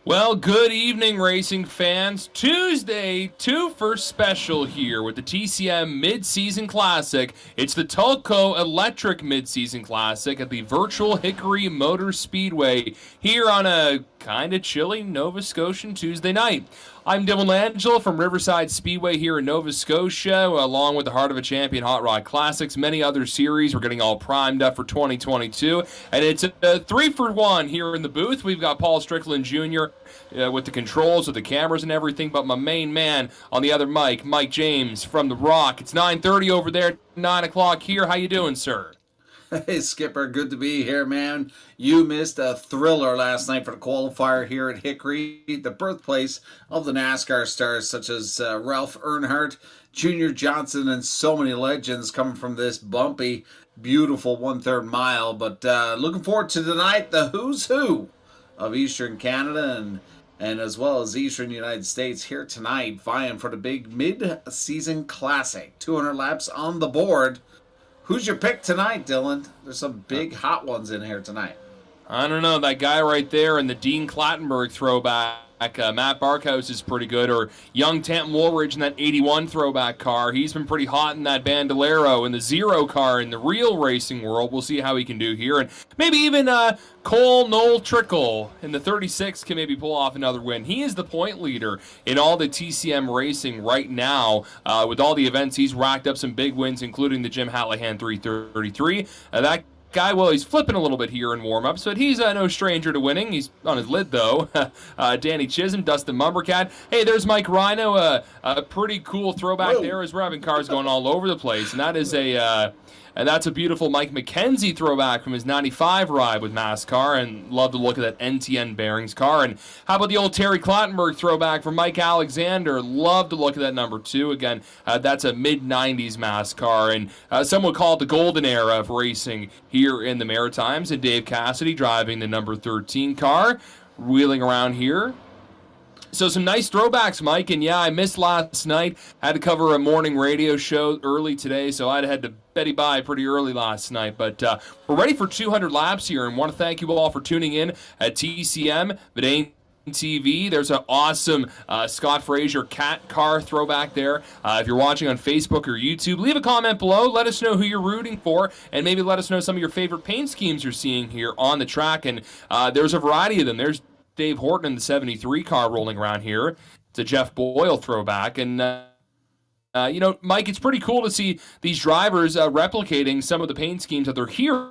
Well, good evening, racing fans. Tuesday, two for special here with the TCM Mid-Season Classic. It's the Tulco Electric Mid-Season Classic at the virtual Hickory Motor Speedway here on a kind of chilly Nova Scotian Tuesday night. I'm Dylan Angela from Riverside Speedway here in Nova Scotia, along with the Heart of a Champion Hot Rod Classics, many other series. We're getting all primed up for 2022, and it's a 3-for-1 here in the booth. We've got Paul Strickland Jr. With the controls, with the cameras and everything, but my main man on the other mic, Mike James from The Rock. It's 9:30 over there, 9 o'clock here. How you doing, sir? Hey, Skipper, good to be here, man. You missed a thriller last night for the qualifier here at Hickory, the birthplace of the NASCAR stars such as Ralph Earnhardt, Junior Johnson, and so many legends coming from this bumpy, beautiful 1/3 mile. But looking forward to tonight, the who's who of Eastern Canada and as well as Eastern United States here tonight, vying for the big mid-season classic. 200 laps on the board. Who's your pick tonight, Dylan? There's some big hot ones in here tonight. I don't know. That guy right there in the Dean Clattenburg throwback, Matt Barkhouse, is pretty good. Or young Tanton Woolridge in that 81 throwback car. He's been pretty hot in that Bandolero. In the Zero car in the real racing world. We'll see how he can do here. And maybe even Cole Noel Trickle in the 36 can maybe pull off another win. He is the point leader in all the TCM racing right now. With all the events, he's racked up some big wins, including the Jim Hallahan 333. That guy, well, he's flipping a little bit here in warm-ups, but he's no stranger to winning. He's on his lid, though. Danny Chisholm, Dustin Mumbercat. Hey, there's Mike Rhino, a pretty cool throwback there as we're having cars going all over the place, and that is that's a beautiful Mike McKenzie throwback from his 95 ride with NASCAR, and love the look of that NTN Bearings car. And how about the old Terry Clattenburg throwback from Mike Alexander? Love the look of that number 2. Again, that's a mid-90s Mass car, and some would call it the golden era of racing here in the Maritimes. And Dave Cassidy driving the number 13 car, wheeling around here. So some nice throwbacks, Mike, and yeah, I missed last night. Had to cover a morning radio show early today, so I had to Betty bye pretty early last night. But we're ready for 200 laps here, and want to thank you all for tuning in at TCM, Vidane TV. There's an awesome Scott Fraser cat car throwback there. If you're watching on Facebook or YouTube, leave a comment below. Let us know who you're rooting for, and maybe let us know some of your favorite paint schemes you're seeing here on the track. And there's a variety of them. There's Dave Horton in the 73 car rolling around here. It's a Jeff Boyle throwback. And, Mike, it's pretty cool to see these drivers replicating some of the paint schemes that they're here.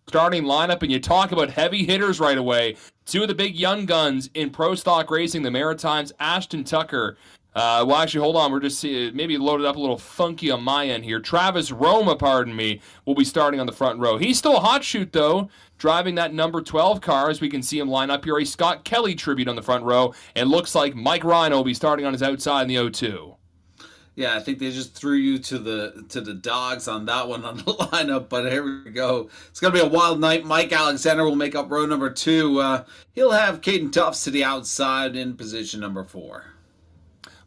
Starting lineup, and you talk about heavy hitters right away. Two of the big young guns in Pro Stock Racing, the Maritimes, Ashton Tucker. Well, actually, hold on. We're just maybe loaded up a little funky on my end here. Travis Roma, pardon me, will be starting on the front row. He's still a hot shoot, though, driving that number 12 car, as we can see him line up here. A Scott Kelly tribute on the front row, and looks like Mike Rhino will be starting on his outside in the 0-2. Yeah, I think they just threw you to the dogs on that one on the lineup, but here we go. It's going to be a wild night. Mike Alexander will make up row number 2. He'll have Caden Tufts to the outside in position number 4.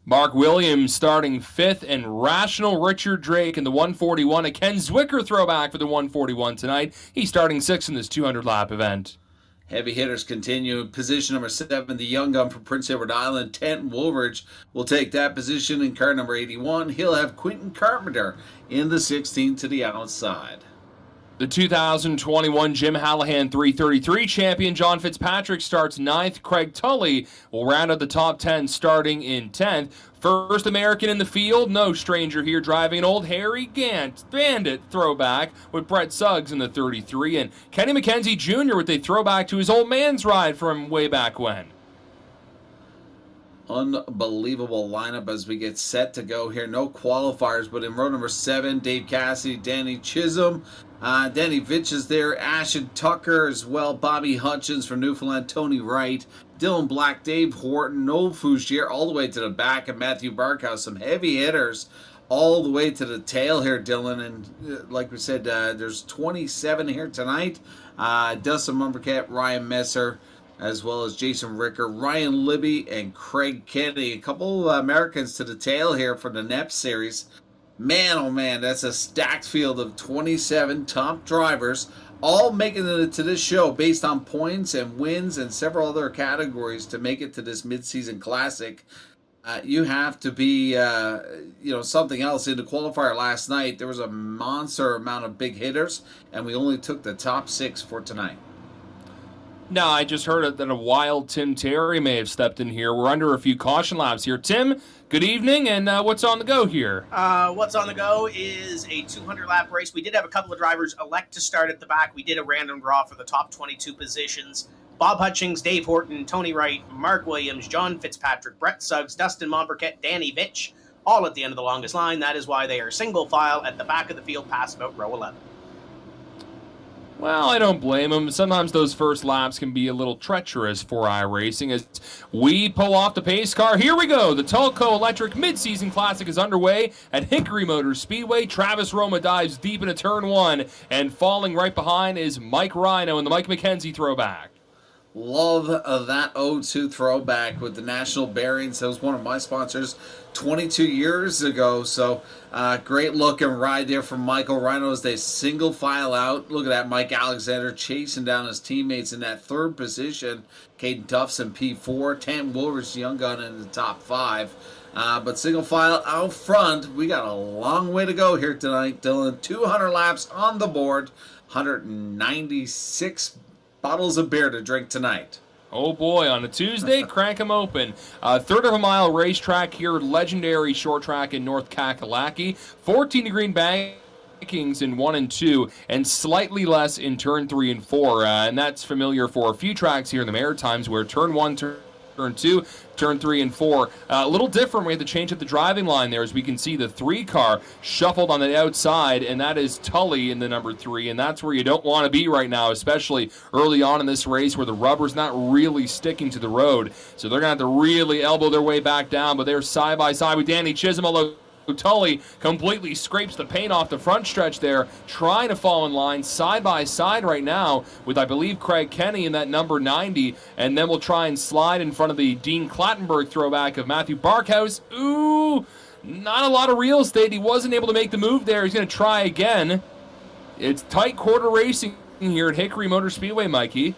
Mark Williams starting 5th, and Rational Richard Drake in the 141. A Ken Zwicker throwback for the 141 tonight. He's starting 6th in this 200-lap event. Heavy hitters continue. Position number 7, the young gun from Prince Edward Island, Tanton Woolridge, will take that position in car number 81. He'll have Quentin Carpenter in the 16 to the outside. The 2021 Jim Hallahan 333 champion John Fitzpatrick starts 9th. Craig Tully will round out the top 10 starting in 10th. First American in the field, no stranger here, driving an old Harry Gant Bandit throwback with Brett Suggs in the 33. And Kenny McKenzie Jr. with a throwback to his old man's ride from way back when. Unbelievable lineup as we get set to go here. No qualifiers, but in row number 7, Dave Cassidy, Danny Chisholm, Danny Vitch is there, Ashton Tucker as well, Bobby Hutchins from Newfoundland, Tony Wright, Dylan Black, Dave Horton, Noel Fougier, all the way to the back, and Matthew Barkhouse. Some heavy hitters all the way to the tail here, Dylan. And like we said, there's 27 here tonight. Dustin Mumbercat, Ryan Messer, as well as Jason Ricker, Ryan Libby, and Craig Kennedy. A couple of Americans to the tail here for the NEP series. Man, oh man, that's a stacked field of 27 top drivers, all making it to this show based on points and wins and several other categories to make it to this mid-season classic. You have to be, something else. In the qualifier last night, there was a monster amount of big hitters, and we only took the top 6 for tonight. No, I just heard that a wild Tim Terry may have stepped in here. We're under a few caution laps here. Tim, good evening, and what's on the go here? What's on the go is a 200-lap race. We did have a couple of drivers elect to start at the back. We did a random draw for the top 22 positions. Bob Hutchings, Dave Horton, Tony Wright, Mark Williams, John Fitzpatrick, Brett Suggs, Dustin Momberket, Danny Vitch, all at the end of the longest line. That is why they are single file at the back of the field past about row 11. Well, I don't blame them. Sometimes those first laps can be a little treacherous for iRacing as we pull off the pace car. Here we go. The Tulco Electric Mid-Season Classic is underway at Hickory Motor Speedway. Travis Roma dives deep into turn 1, and falling right behind is Mike Rhino in the Mike McKenzie throwback. Love that 0-2 throwback with the national bearings. That was one of my sponsors 22 years ago. So great look and ride there from Michael Rhino as they single file out. Look at that, Mike Alexander chasing down his teammates in that 3rd position. Caden Tufts in P4. Tanton Woolridge, young gun, in the top 5. But single file out front. We got a long way to go here tonight, Dylan. 200 laps on the board. 196 bottles of beer to drink tonight. Oh boy, on a Tuesday, crank them open. Third of a mile racetrack here, legendary short track in North Kakalaki. 14 to green bankings in 1 and 2, and slightly less in turn 3 and 4. And that's familiar for a few tracks here in the Maritimes where turn 1, turn 2, turn 3 and 4. A little different. We had to change up the driving line there as we can see the 3 car shuffled on the outside, and that is Tully in the number 3, and that's where you don't want to be right now, especially early on in this race where the rubber's not really sticking to the road. So they're going to have to really elbow their way back down, but they're side by side with Danny Chisholm, although Tully completely scrapes the paint off the front stretch there, trying to fall in line side by side right now with, I believe, Craig Kenny in that number 90, and then we'll try and slide in front of the Dean Clattenburg throwback of Matthew Barkhouse. Ooh, not a lot of real estate. He wasn't able to make the move there. He's going to try again. It's tight quarter racing here at Hickory Motor Speedway, Mikey.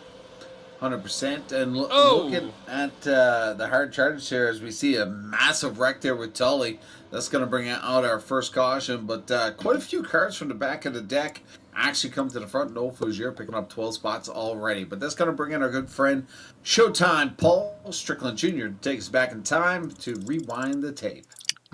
100%. And looking at the hard charge here, as we see a massive wreck there with Tully. That's going to bring out our first caution. But quite a few cars from the back of the deck actually come to the front. No Fougere picking up 12 spots already. But that's going to bring in our good friend Showtime Paul Strickland Jr. to take us back in time to rewind the tape.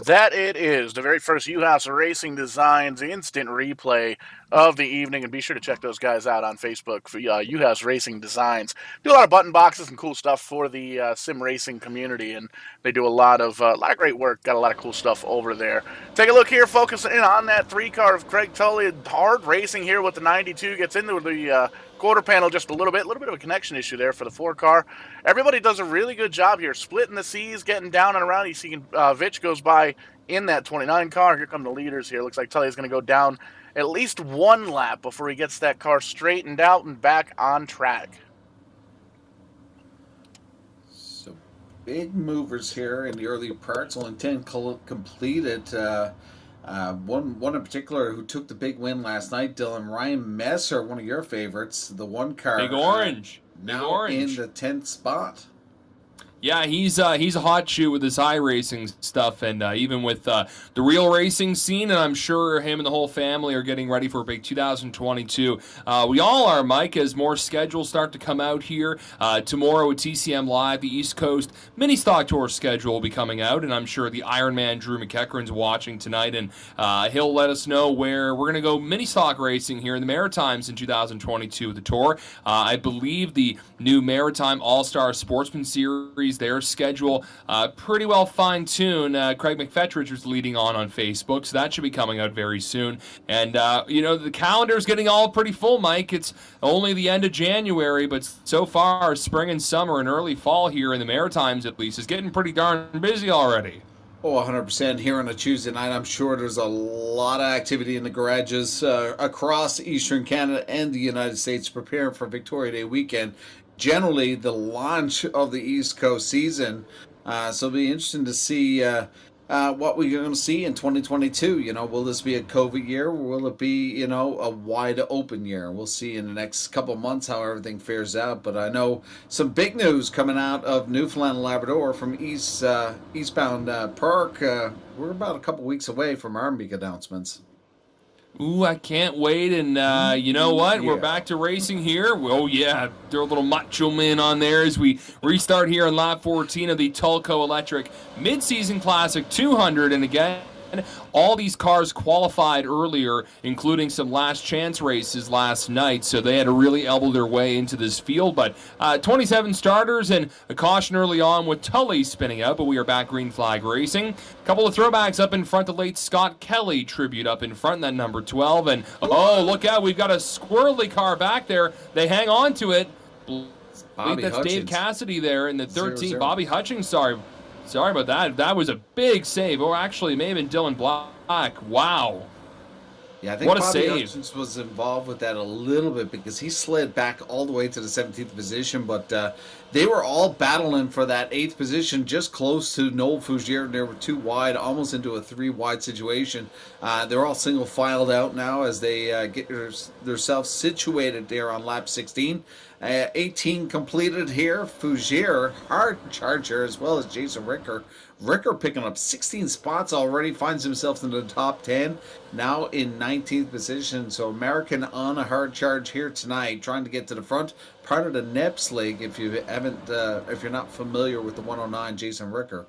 That it is, the very first iRACING Designs instant replay of the evening, and be sure to check those guys out on Facebook for iRACING Designs. Do a lot of button boxes and cool stuff for the sim racing community, and they do a lot of great work. Got a lot of cool stuff over there. Take a look here, focusing in on that 3-car of Craig Tully. Hard racing here with the 92, gets into the quarter panel just a little bit of a connection issue there for the 4-car. Everybody does a really good job here, splitting the C's, getting down and around. You see Vitch goes by in that 29 car. Here come the leaders here. Looks like Tully's going to go down at least one lap before he gets that car straightened out and back on track. So big movers here in the early parts. Only 10 completed. One in particular who took the big win last night, Dylan Ryan Messer, one of your favorites, the 1-car. Big Orange. Now in the 10th spot. Yeah, he's a hot shoe with his iRacing stuff, and even with the real racing scene, and I'm sure him and the whole family are getting ready for a big 2022. We all are, Mike, as more schedules start to come out here. Tomorrow at TCM Live, the East Coast Mini Stock Tour schedule will be coming out, and I'm sure the Ironman Drew McEachran's watching tonight, and he'll let us know where we're going to go mini stock racing here in the Maritimes in 2022 with the tour. I believe the new Maritime All-Star Sportsman Series, their schedule pretty well fine-tuned. Craig McFetridge was leading on Facebook, so that should be coming out very soon. And, the calendar's getting all pretty full, Mike. It's only the end of January, but so far, spring and summer and early fall here in the Maritimes, at least, is getting pretty darn busy already. Oh, 100% here on a Tuesday night. I'm sure there's a lot of activity in the garages across Eastern Canada and the United States preparing for Victoria Day weekend. Generally, the launch of the East Coast season. So it'll be interesting to see what we're going to see in 2022. Will this be a COVID year, or will it be, a wide open year? We'll see in the next couple of months how everything fares out. But I know some big news coming out of Newfoundland and Labrador from Eastbound Park. We're about a couple weeks away from our big announcements. Ooh, I can't wait, and you know what? Yeah. We're back to racing here. Oh, yeah, throw a little Macho Man on there as we restart here on lap 14 of the Tulco Electric Mid-Season Classic 200, and again, all these cars qualified earlier, including some last chance races last night, so they had to really elbow their way into this field. But 27 starters and a caution early on with Tully spinning out, but we are back green flag racing. A couple of throwbacks up in front, the late Scott Kelly tribute up in front, that number 12. And, oh, look out, we've got a squirrely car back there. They hang on to it. I think that's Dave Cassidy there in the 13. 0-0. Bobby Hutchings, Sorry about that. That was a big save. Or actually, it may have been Dylan Black. Wow. Yeah, I think Bobby Hutchins was involved with that a little bit because he slid back all the way to the 17th position. But they were all battling for that 8th position, just close to Noel Fougere. They were 2 wide, almost into a 3-wide situation. They're all single filed out now as they get themselves situated there on lap 16. 18 completed here. Fougere, hard charger, as well as Jason Ricker. Ricker picking up 16 spots already, finds himself in the top 10, now in 19th position. So American on a hard charge here tonight, trying to get to the front. Part of the NEPS League, if you haven't, if you're not familiar with the 109, Jason Ricker.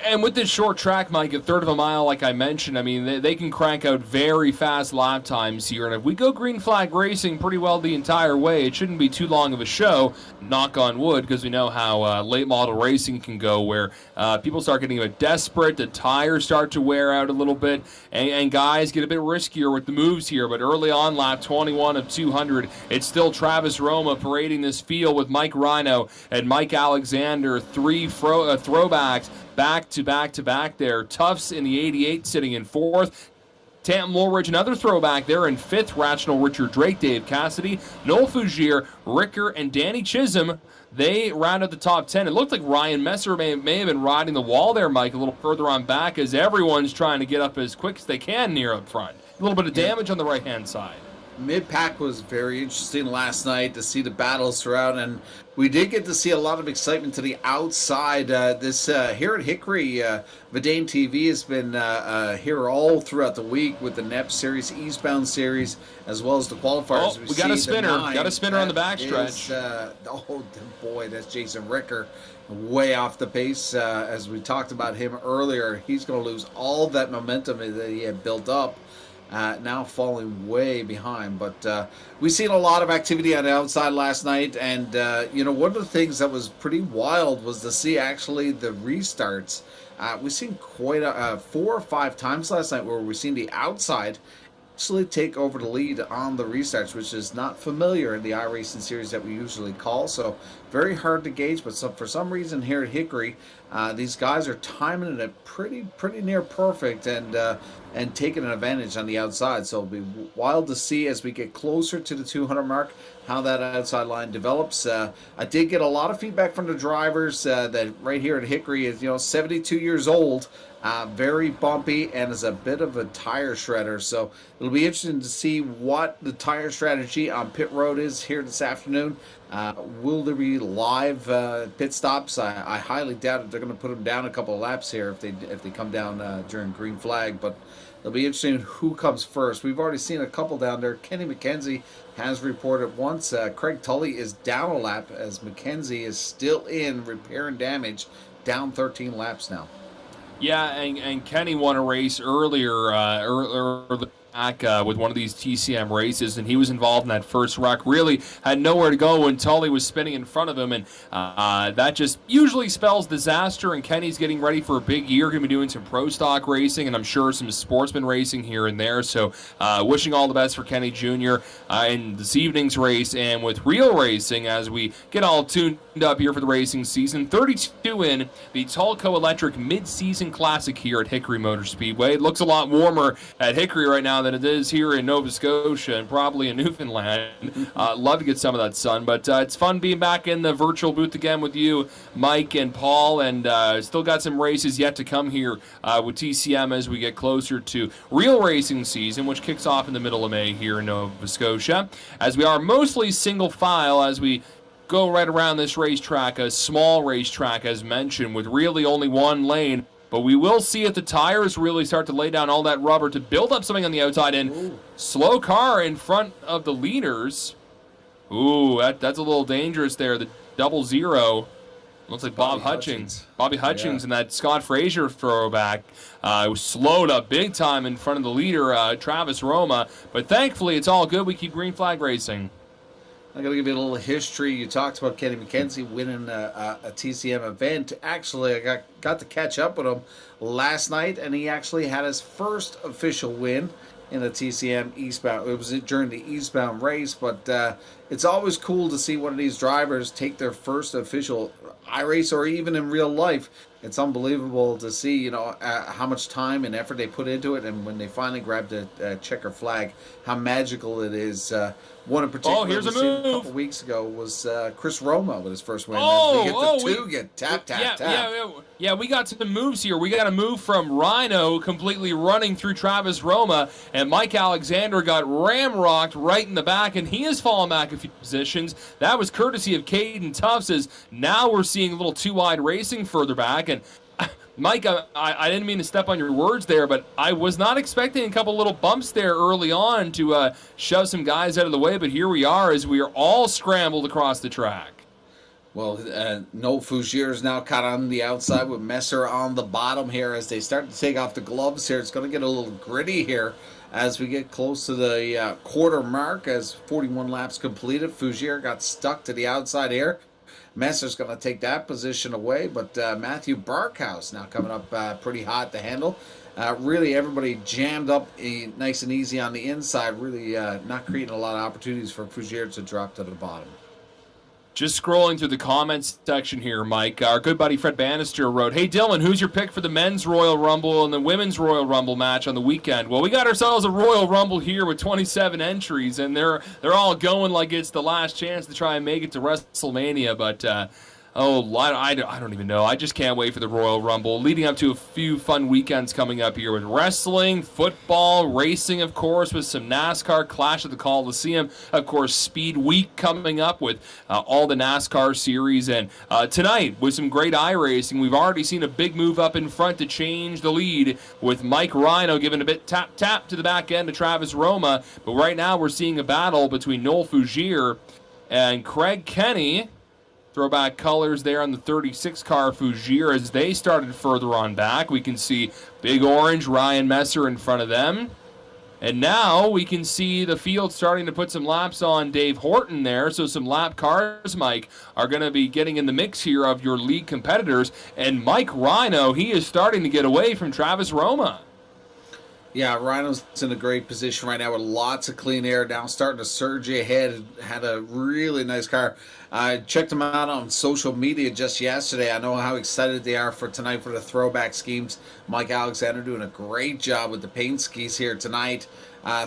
And with this short track, Mike, a third of a mile, like I mentioned, I mean, they can crank out very fast lap times here. And if we go green flag racing pretty well the entire way, it shouldn't be too long of a show, knock on wood, because we know how late model racing can go, where people start getting a bit desperate, the tires start to wear out a little bit, and guys get a bit riskier with the moves here. But early on, lap 21 of 200, it's still Travis Roma parading this field with Mike Rhino and Mike Alexander, 3 throwbacks. back to back there. Tufts in the 88 sitting in 4th. Tanton Woolridge, another throwback there in 5th. Rational Richard Drake, Dave Cassidy, Noel Fougier, Ricker, and Danny Chisholm. They round out the top 10. It looked like Ryan Messer may have been riding the wall there, Mike, a little further on back as everyone's trying to get up as quick as they can near up front. A little bit of damage on the right-hand side. Mid-pack was very interesting last night to see the battles throughout, and we did get to see a lot of excitement to the outside. Here at Hickory, Vidane TV has been here all throughout the week with the NEP Series, Eastbound Series, as well as the qualifiers. We got a spinner. Got a spinner on the backstretch. Oh, boy, that's Jason Ricker. Way off the pace. As we talked about him earlier, he's going to lose all that momentum that he had built up. Now falling way behind, but we've seen a lot of activity on the outside last night, and one of the things that was pretty wild was to see actually the restarts. We've seen quite 4 or 5 times last night where we've seen the outside actually take over the lead on the restarts, which is not familiar in the iRacing series that we usually call. So very hard to gauge, but for some reason here at Hickory, these guys are timing it pretty near perfect and taking an advantage on the outside. So it'll be wild to see as we get closer to the 200 mark how that outside line develops. I did get a lot of feedback from the drivers that right here at Hickory is 72 years old. Very bumpy and is a bit of a tire shredder. So it'll be interesting to see what the tire strategy on pit road is here this afternoon. Will there be live pit stops? I highly doubt it. They're going to put them down a couple of laps here if they come down during green flag. But it'll be interesting who comes first. We've already seen a couple down there. Kenny McKenzie has reported once. Craig Tully is down a lap as McKenzie is still in repair and damage, down 13 laps now. Yeah, and Kenny won a race earlier back with one of these TCM races, and he was involved in that first wreck. Really had nowhere to go when Tully was spinning in front of him, and that just usually spells disaster. And Kenny's getting ready for a big year. Going to be doing some pro stock racing, and I'm sure some sportsman racing here and there. So wishing all the best for Kenny Jr. In this evening's race, and with real racing as we get all tuned up here for the racing season. 32 in the Tulco Electric mid-season classic here at Hickory Motor Speedway. It looks a lot warmer at Hickory right now than it is here in Nova Scotia and probably in Newfoundland. Love to get some of that sun, but it's fun being back in the virtual booth again with you, Mike and Paul, and still got some races yet to come here with TCM as we get closer to real racing season, which kicks off in the middle of May here in Nova Scotia, as we are mostly single file as we go right around this racetrack, a small racetrack as mentioned, with really only one lane. But we will see if the tires really start to lay down all that rubber to build up something on the outside. And slow car in front of the leaders. Ooh, that's a little dangerous there. The 00. Looks like Bobby Hutchings. Bobby Hutchings and that Scott Frazier throwback was slowed up big time in front of the leader, Travis Roma. But thankfully, it's all good. We keep green flag racing. I'm going to give you a little history. You talked about Kenny McKenzie winning a TCM event. Actually, I got to catch up with him last night, and he actually had his first official win in a TCM Eastbound. It was during the Eastbound race, but it's always cool to see one of these drivers take their first official iRace, or even in real life. It's unbelievable to see, how much time and effort they put into it, and when they finally grab the checker flag, how magical it is. One in particular, here's a move. A couple weeks ago was Chris Roma with his first win. Yeah, we got some moves here. We got a move from Rhino completely running through Travis Roma, and Mike Alexander got ramrocked right in the back, and he has fallen back a few positions. That was courtesy of Caden Tufts, as now we're seeing a little too wide racing further back. And Mike, I didn't mean to step on your words there, but I was not expecting a couple little bumps there early on to shove some guys out of the way, but here we are as we are all scrambled across the track. Well, Noel Fougier is now caught on the outside with Messer on the bottom here as they start to take off the gloves here. It's going to get a little gritty here as we get close to the quarter mark as 41 laps completed. Fougier got stuck to the outside here. Messer's going to take that position away, but Matthew Barkhouse now coming up pretty hot to handle. Really, everybody jammed up nice and easy on the inside, really not creating a lot of opportunities for Fougier to drop to the bottom. Just scrolling through the comments section here, Mike. Our good buddy Fred Bannister wrote, "Hey Dylan, who's your pick for the men's Royal Rumble and the women's Royal Rumble match on the weekend?" Well, we got ourselves a Royal Rumble here with 27 entries, and they're all going like it's the last chance to try and make it to WrestleMania. But I don't even know. I just can't wait for the Royal Rumble, leading up to a few fun weekends coming up here with wrestling, football, racing, of course, with some NASCAR, Clash at the Coliseum, of course, Speed Week coming up with all the NASCAR series, and tonight with some great iRacing. We've already seen a big move up in front to change the lead with Mike Rhino giving a bit tap to the back end to Travis Roma, but right now we're seeing a battle between Noel Fugier and Craig Kenny. Throwback colors there on the 36 car Fugier as they started further on back. We can see Big Orange, Ryan Messer in front of them. And now we can see the field starting to put some laps on Dave Horton there. So some lap cars, Mike, are going to be getting in the mix here of your league competitors. And Mike Rhino, he is starting to get away from Travis Roma. Yeah, Rhino's in a great position right now with lots of clean air now, starting to surge ahead. Had a really nice car. I checked them out on social media just yesterday. I know how excited they are for tonight for the throwback schemes. Mike Alexander doing a great job with the paint skis here tonight.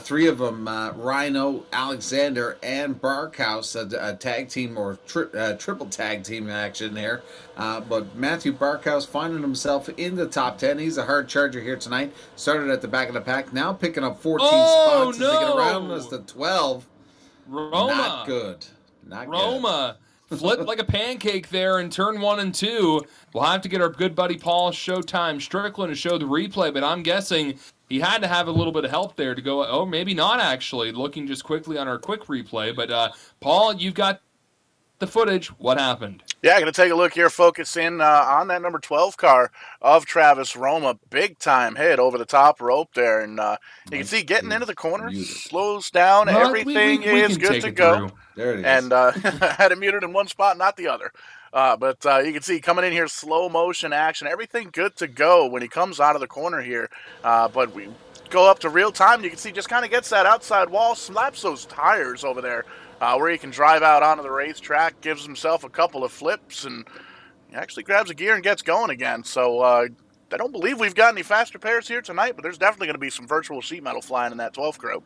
Three of them, Rhino, Alexander, and Barkhouse, a tag team or triple tag team action there. But Matthew Barkhouse finding himself in the top 10. He's a hard charger here tonight. Started at the back of the pack, now picking up 14 spots as they get around us to 12. Roma. Not good. Not Roma. Flipped like a pancake there in turn 1 and 2. We'll have to get our good buddy Paul Showtime Strickland to show the replay, but I'm guessing he had to have a little bit of help there to go, oh, maybe not actually, looking just quickly on our quick replay. But, Paul, you've got the footage. What happened? Yeah, going to take a look here, focus in on that number 12 car of Travis Roma. Big time hit over the top rope there. And you can see getting into the corner, slows down, well, everything we is good to go. Through. There it is. And had it muted in one spot, not the other. But you can see coming in here, slow motion action, everything good to go when he comes out of the corner here. But we go up to real time. You can see just kind of gets that outside wall, slaps those tires over there where he can drive out onto the racetrack, gives himself a couple of flips, and he actually grabs a gear and gets going again. So I don't believe we've got any faster pairs here tonight, but there's definitely going to be some virtual sheet metal flying in that 12 crew.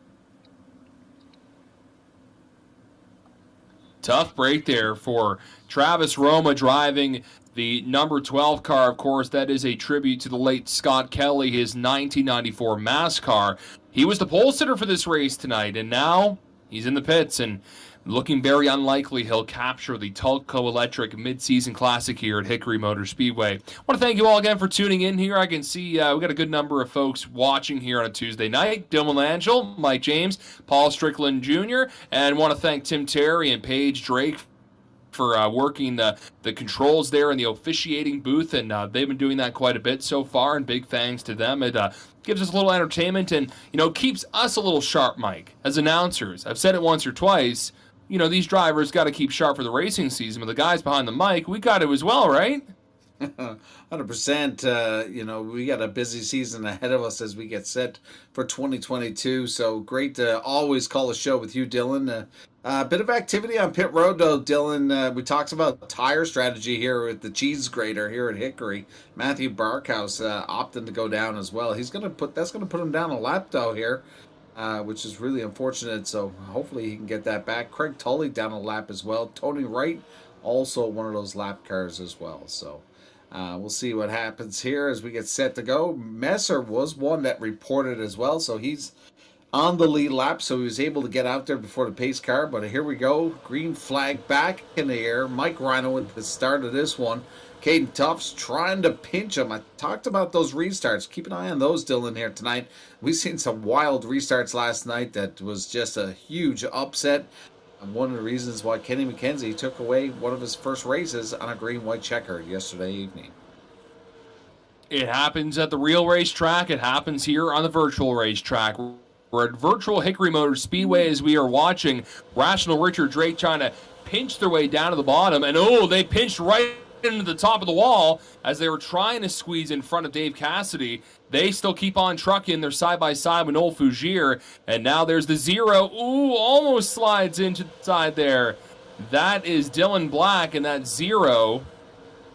Tough break there for Travis Roma driving the number 12 car. Of course, that is a tribute to the late Scott Kelly, his 1994 Mass car. He was the pole sitter for this race tonight, and now he's in the pits and looking very unlikely he'll capture the Tulco Electric mid-season classic here at Hickory Motor Speedway. I want to thank you all again for tuning in here. I can see we got a good number of folks watching here on a Tuesday night. Dylan Angel, Mike James, Paul Strickland Jr., and want to thank Tim Terry and Paige Drake for working the controls there in the officiating booth, and they've been doing that quite a bit so far, and big thanks to them. It gives us a little entertainment and, keeps us a little sharp, Mike, as announcers. I've said it once or twice, these drivers got to keep sharp for the racing season, but the guys behind the mic, we got to as well, right? 100%. We got a busy season ahead of us as we get set for 2022. So great to always call a show with you, Dylan. A bit of activity on pit road, though, Dylan. We talked about tire strategy here with the cheese grater here at Hickory. Matthew Barkhouse opting to go down as well. That's going to put him down a lap, though, here, which is really unfortunate. So hopefully he can get that back. Craig Tully down a lap as well. Tony Wright also one of those lap cars as well. So we'll see what happens here as we get set to go. Messer was one that reported as well, so he's on the lead lap, so he was able to get out there before the pace car. But here we go. Green flag back in the air. Mike Rhino at the start of this one. Caden Tufts trying to pinch him. I talked about those restarts. Keep an eye on those, Dylan, here tonight. We've seen some wild restarts last night that was just a huge upset. And one of the reasons why Kenny McKenzie took away one of his first races on a green-white checker yesterday evening. It happens at the real racetrack. It happens here on the virtual racetrack. We're at virtual Hickory Motor Speedway as we are watching Rational Richard Drake trying to pinch their way down to the bottom. And, they pinched right into the top of the wall as they were trying to squeeze in front of Dave Cassidy. They still keep on trucking. They're side-by-side with Noel Fugier. And now there's the zero. Ooh, almost slides into the side there. that is Dylan Black and that 0,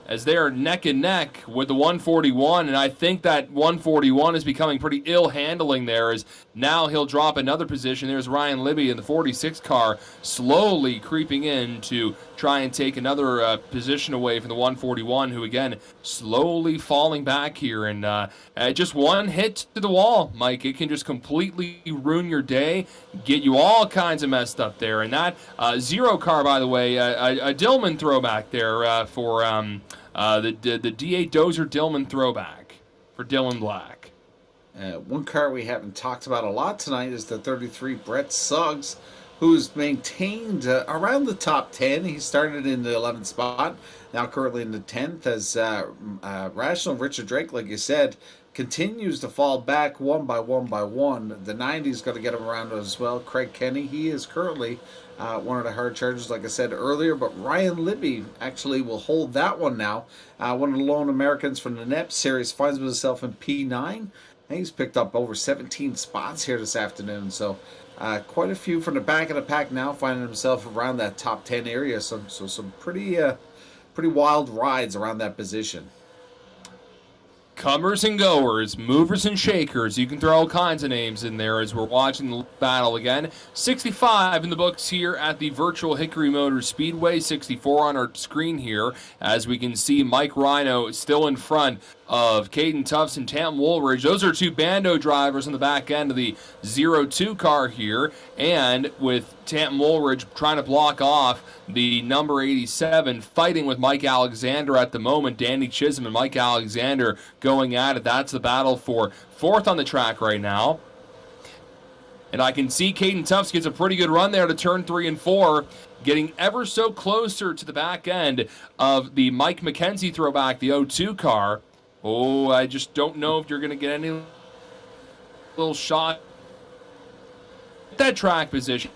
as they are neck and neck with the 141, and I think that 141 is becoming pretty ill handling there, as now he'll drop another position. There's Ryan Libby in the 46 car, slowly creeping in to try and take another position away from the 141, who again slowly falling back here, and just one hit to the wall, Mike, it can just completely ruin your day, get you all kinds of messed up there. And that 0 car, by the way, a Dillman throwback there for the D8 Dozer Dillman throwback for Dylan Black. One car we haven't talked about a lot tonight is the 33 Brett Suggs, who's maintained around the top 10. He started in the 11th spot, now currently in the 10th, as Rational Richard Drake, like you said, continues to fall back one by one. The 90's going to get him around as well. Craig Kenny, he is currently one of the hard chargers, like I said earlier, but Ryan Libby actually will hold that one now. One of the lone Americans from the NEP series finds himself in P9. And he's picked up over 17 spots here this afternoon, so quite a few from the back of the pack now finding himself around that top 10 area. So some pretty wild rides around that position. Comers and goers, movers and shakers. You can throw all kinds of names in there as we're watching the battle again. 65 in the books here at the virtual Hickory Motor Speedway. 64 on our screen here, as we can see Mike Rhino still in front of Caden Tufts and Tam Woolridge. Those are two Bando drivers on the back end of the 02 car here, and with Tam Woolridge trying to block off the number 87, fighting with Mike Alexander at the moment. Danny Chisholm and Mike Alexander going at it. That's the battle for 4th on the track right now. And I can see Caden Tufts gets a pretty good run there to turn 3 and 4, getting ever so closer to the back end of the Mike McKenzie throwback, the 02 car. Oh, I just don't know if you're going to get any little shot at that track position.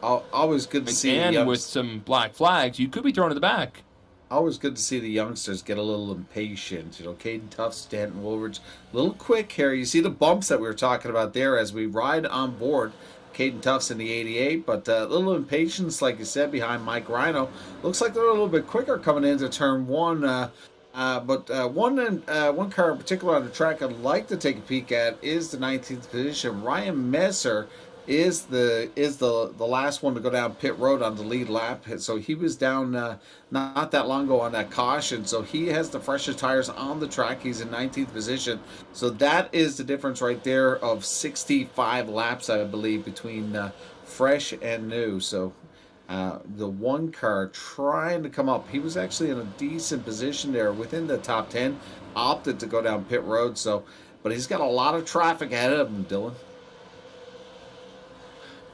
Always good to see. And with some black flags, you could be thrown to the back. Always good to see the youngsters get a little impatient. You know, Caden Tufts, Stanton Woolridge, a little quick here. You see the bumps that we were talking about there as we ride on board Caden Tufts in the 88, but a little impatience, like you said, behind Mike Rhino. Looks like they're a little bit quicker coming into turn 1. But one car in particular on the track I'd like to take a peek at is the 19th position. Ryan Messer is the last one to go down pit road on the lead lap. So he was down not that long ago on that caution. So he has the freshest tires on the track. He's in 19th position. So that is the difference right there of 65 laps, I believe, between fresh and new. So the one car trying to come up. He was actually in a decent position there within the top 10. Opted to go down pit road. But he's got a lot of traffic ahead of him, Dylan.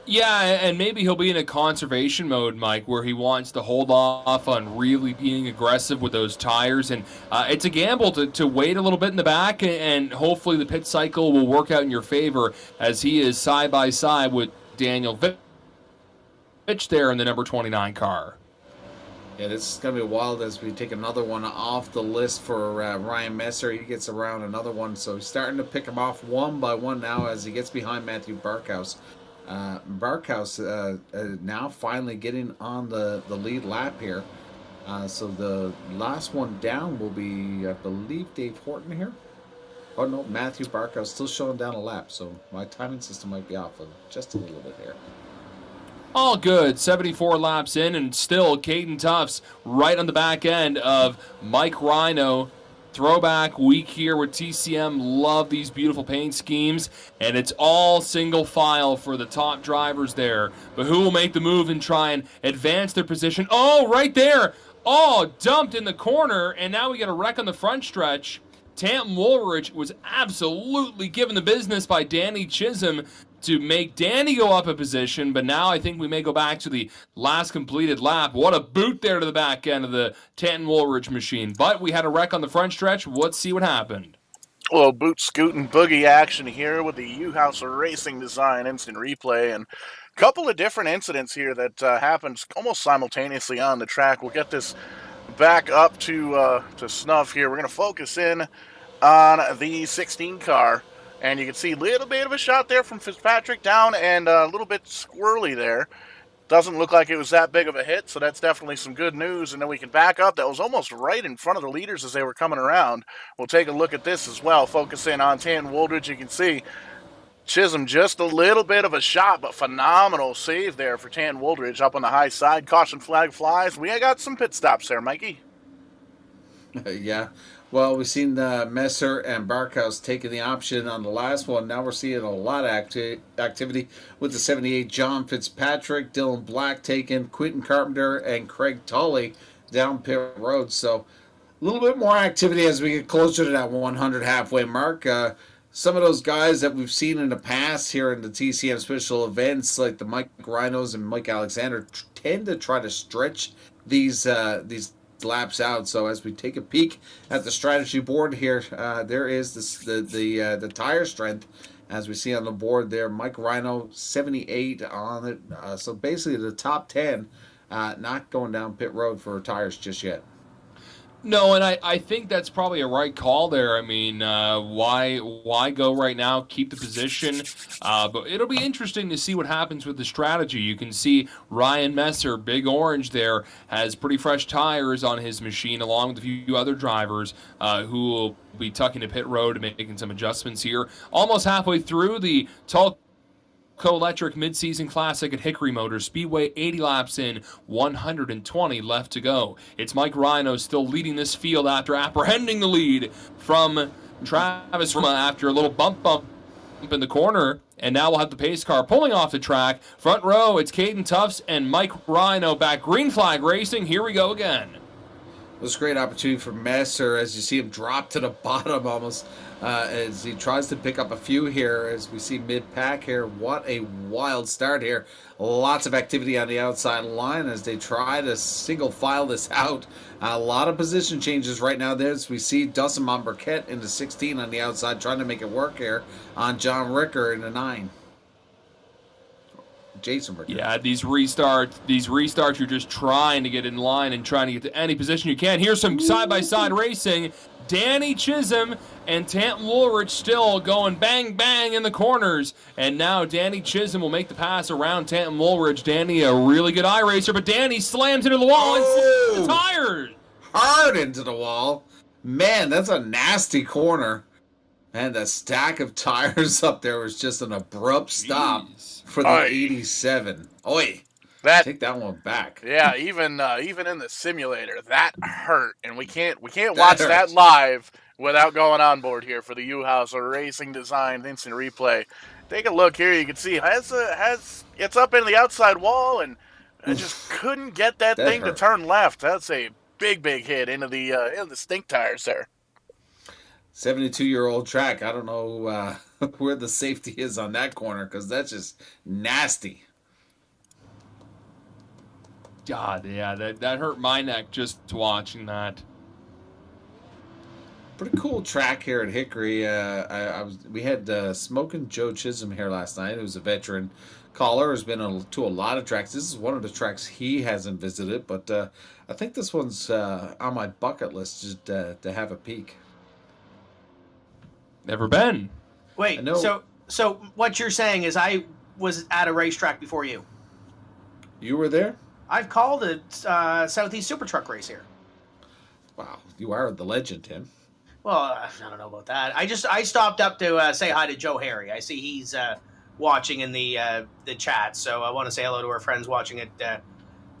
Yeah, and maybe he'll be in a conservation mode, Mike, where he wants to hold off on really being aggressive with those tires. And it's a gamble to wait a little bit in the back, and hopefully the pit cycle will work out in your favor, as he is side by side with Daniel Fitch there in the number 29 car. Yeah, this is going to be wild as we take another one off the list for Ryan Messer. He gets around another one, so he's starting to pick them off one by one now as he gets behind Matthew Barkhouse. Barkhouse now finally getting on the lead lap here. So the last one down will be, I believe, Dave Horton here. Oh, no, Matthew Barkhouse still showing down a lap, so my timing system might be off just a little bit here. All good. 74 laps in, and still Caden Tufts right on the back end of Mike Rhino. Throwback week here with TCM. Love these beautiful paint schemes, and it's all single file for the top drivers there. But who will make the move and try and advance their position? Oh, right there. Oh, dumped in the corner, and now we get a wreck on the front stretch. Tanton Woolridge was absolutely given the business by Danny Chisholm to make Danny go up a position, but now I think we may go back to the last completed lap. What a boot there to the back end of the Tanton Woolridge machine. But we had a wreck on the front stretch. Let's see what happened. A little boot, scoot, and boogie action here with the U-House Racing Design instant replay, and a couple of different incidents here that happened almost simultaneously on the track. We'll get this back up to snuff here. We're going to focus in on the 16 car. And you can see a little bit of a shot there from Fitzpatrick down and a little bit squirrely there. Doesn't look like it was that big of a hit, so that's definitely some good news. And then we can back up. That was almost right in front of the leaders as they were coming around. We'll take a look at this as well. Focus in on Tan Woldridge. You can see Chisholm just a little bit of a shot, but phenomenal save there for Tan Woldridge up on the high side. Caution flag flies. We got some pit stops there, Mikey. Yeah. Well, we've seen Messer and Barkhouse taking the option on the last one. Now we're seeing a lot of activity with the 78 John Fitzpatrick, Dylan Black taken, Quentin Carpenter, and Craig Tully down pit road. So a little bit more activity as we get closer to that 100 halfway mark. Some of those guys that we've seen in the past here in the TCM special events, like the Mike Rhinos and Mike Alexander, tend to try to stretch these laps out. So as we take a peek at the strategy board here, there is the tire strength as we see on the board there. Mike Rhino 78 on it. So basically the top 10 not going down pit road for tires just yet. No, and I think that's probably a right call there. I mean, why go right now? Keep the position. But it'll be interesting to see what happens with the strategy. You can see Ryan Messer, Big Orange there, has pretty fresh tires on his machine, along with a few other drivers who will be tucking to pit road and making some adjustments here. Almost halfway through the Tulco Electric Mid-Season Classic at Hickory Motor Speedway, 80 laps in, 120 left to go. It's Mike Rhino still leading this field after apprehending the lead from Travis after a little bump in the corner. And now we'll have the pace car pulling off the track. Front row, it's Caden Tufts and Mike Rhino back. Green flag racing. Here we go again. It was a great opportunity for Messer as you see him drop to the bottom almost as he tries to pick up a few here as we see mid-pack here. What a wild start here. Lots of activity on the outside line as they try to single file this out. A lot of position changes right now there as we see Dustin Monburquette in the 16 on the outside trying to make it work here on John Ricker in the 9. Jason Ricker. Yeah, these restarts, you're just trying to get in line and trying to get to any position you can. Here's some side-by-side racing. Danny Chisholm and Tanton Woolridge still going bang, bang in the corners. And now Danny Chisholm will make the pass around Tanton Woolridge. Danny, a really good iRacer, but Danny slams into the wall and slams the tires. Hard into the wall. Man, that's a nasty corner. And the stack of tires up there was just an abrupt stop for the 87. Oi. Take that one back. Yeah, even in the simulator, that hurt, and we can't watch that live without going on board here for the U-House Racing Design instant replay. Take a look here. You can see it's up in the outside wall, and I just couldn't get that thing to turn left. That's a big hit into the stink tires there. 72-year-old track. I don't know where the safety is on that corner because that's just nasty. God, yeah, that hurt my neck just watching that. Pretty cool track here at Hickory. We had Smoking Joe Chisholm here last night, who's a veteran caller, has been to a lot of tracks. This is one of the tracks he hasn't visited, but I think this one's on my bucket list just to have a peek. Never been. Wait, so what you're saying is I was at a racetrack before you? You were there? I've called a Southeast Super Truck race here. Wow, you are the legend, Tim. Well, I don't know about that. I stopped up to say hi to Joe Harry. I see he's watching in the chat, so I want to say hello to our friends watching it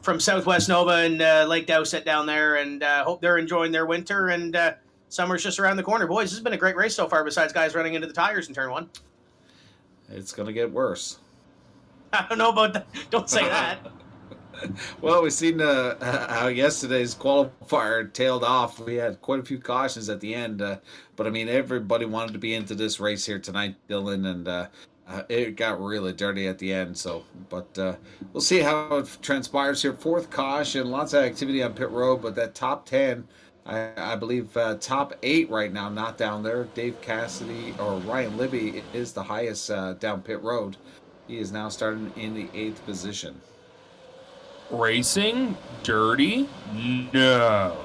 from Southwest Nova and Lake Dowsett down there, and hope they're enjoying their winter, and summer's just around the corner. Boys, this has been a great race so far, besides guys running into the tires in turn 1. It's going to get worse. I don't know about that. Don't say that. Well, we've seen how yesterday's qualifier tailed off. We had quite a few cautions at the end, but I mean, everybody wanted to be into this race here tonight, Dylan, and it got really dirty at the end. So, but we'll see how it transpires here. 4th caution, lots of activity on pit road, but that top 10, I believe top 8 right now, not down there. Dave Cassidy or Ryan Libby is the highest down pit road. He is now starting in the 8th position. Racing? Dirty? No.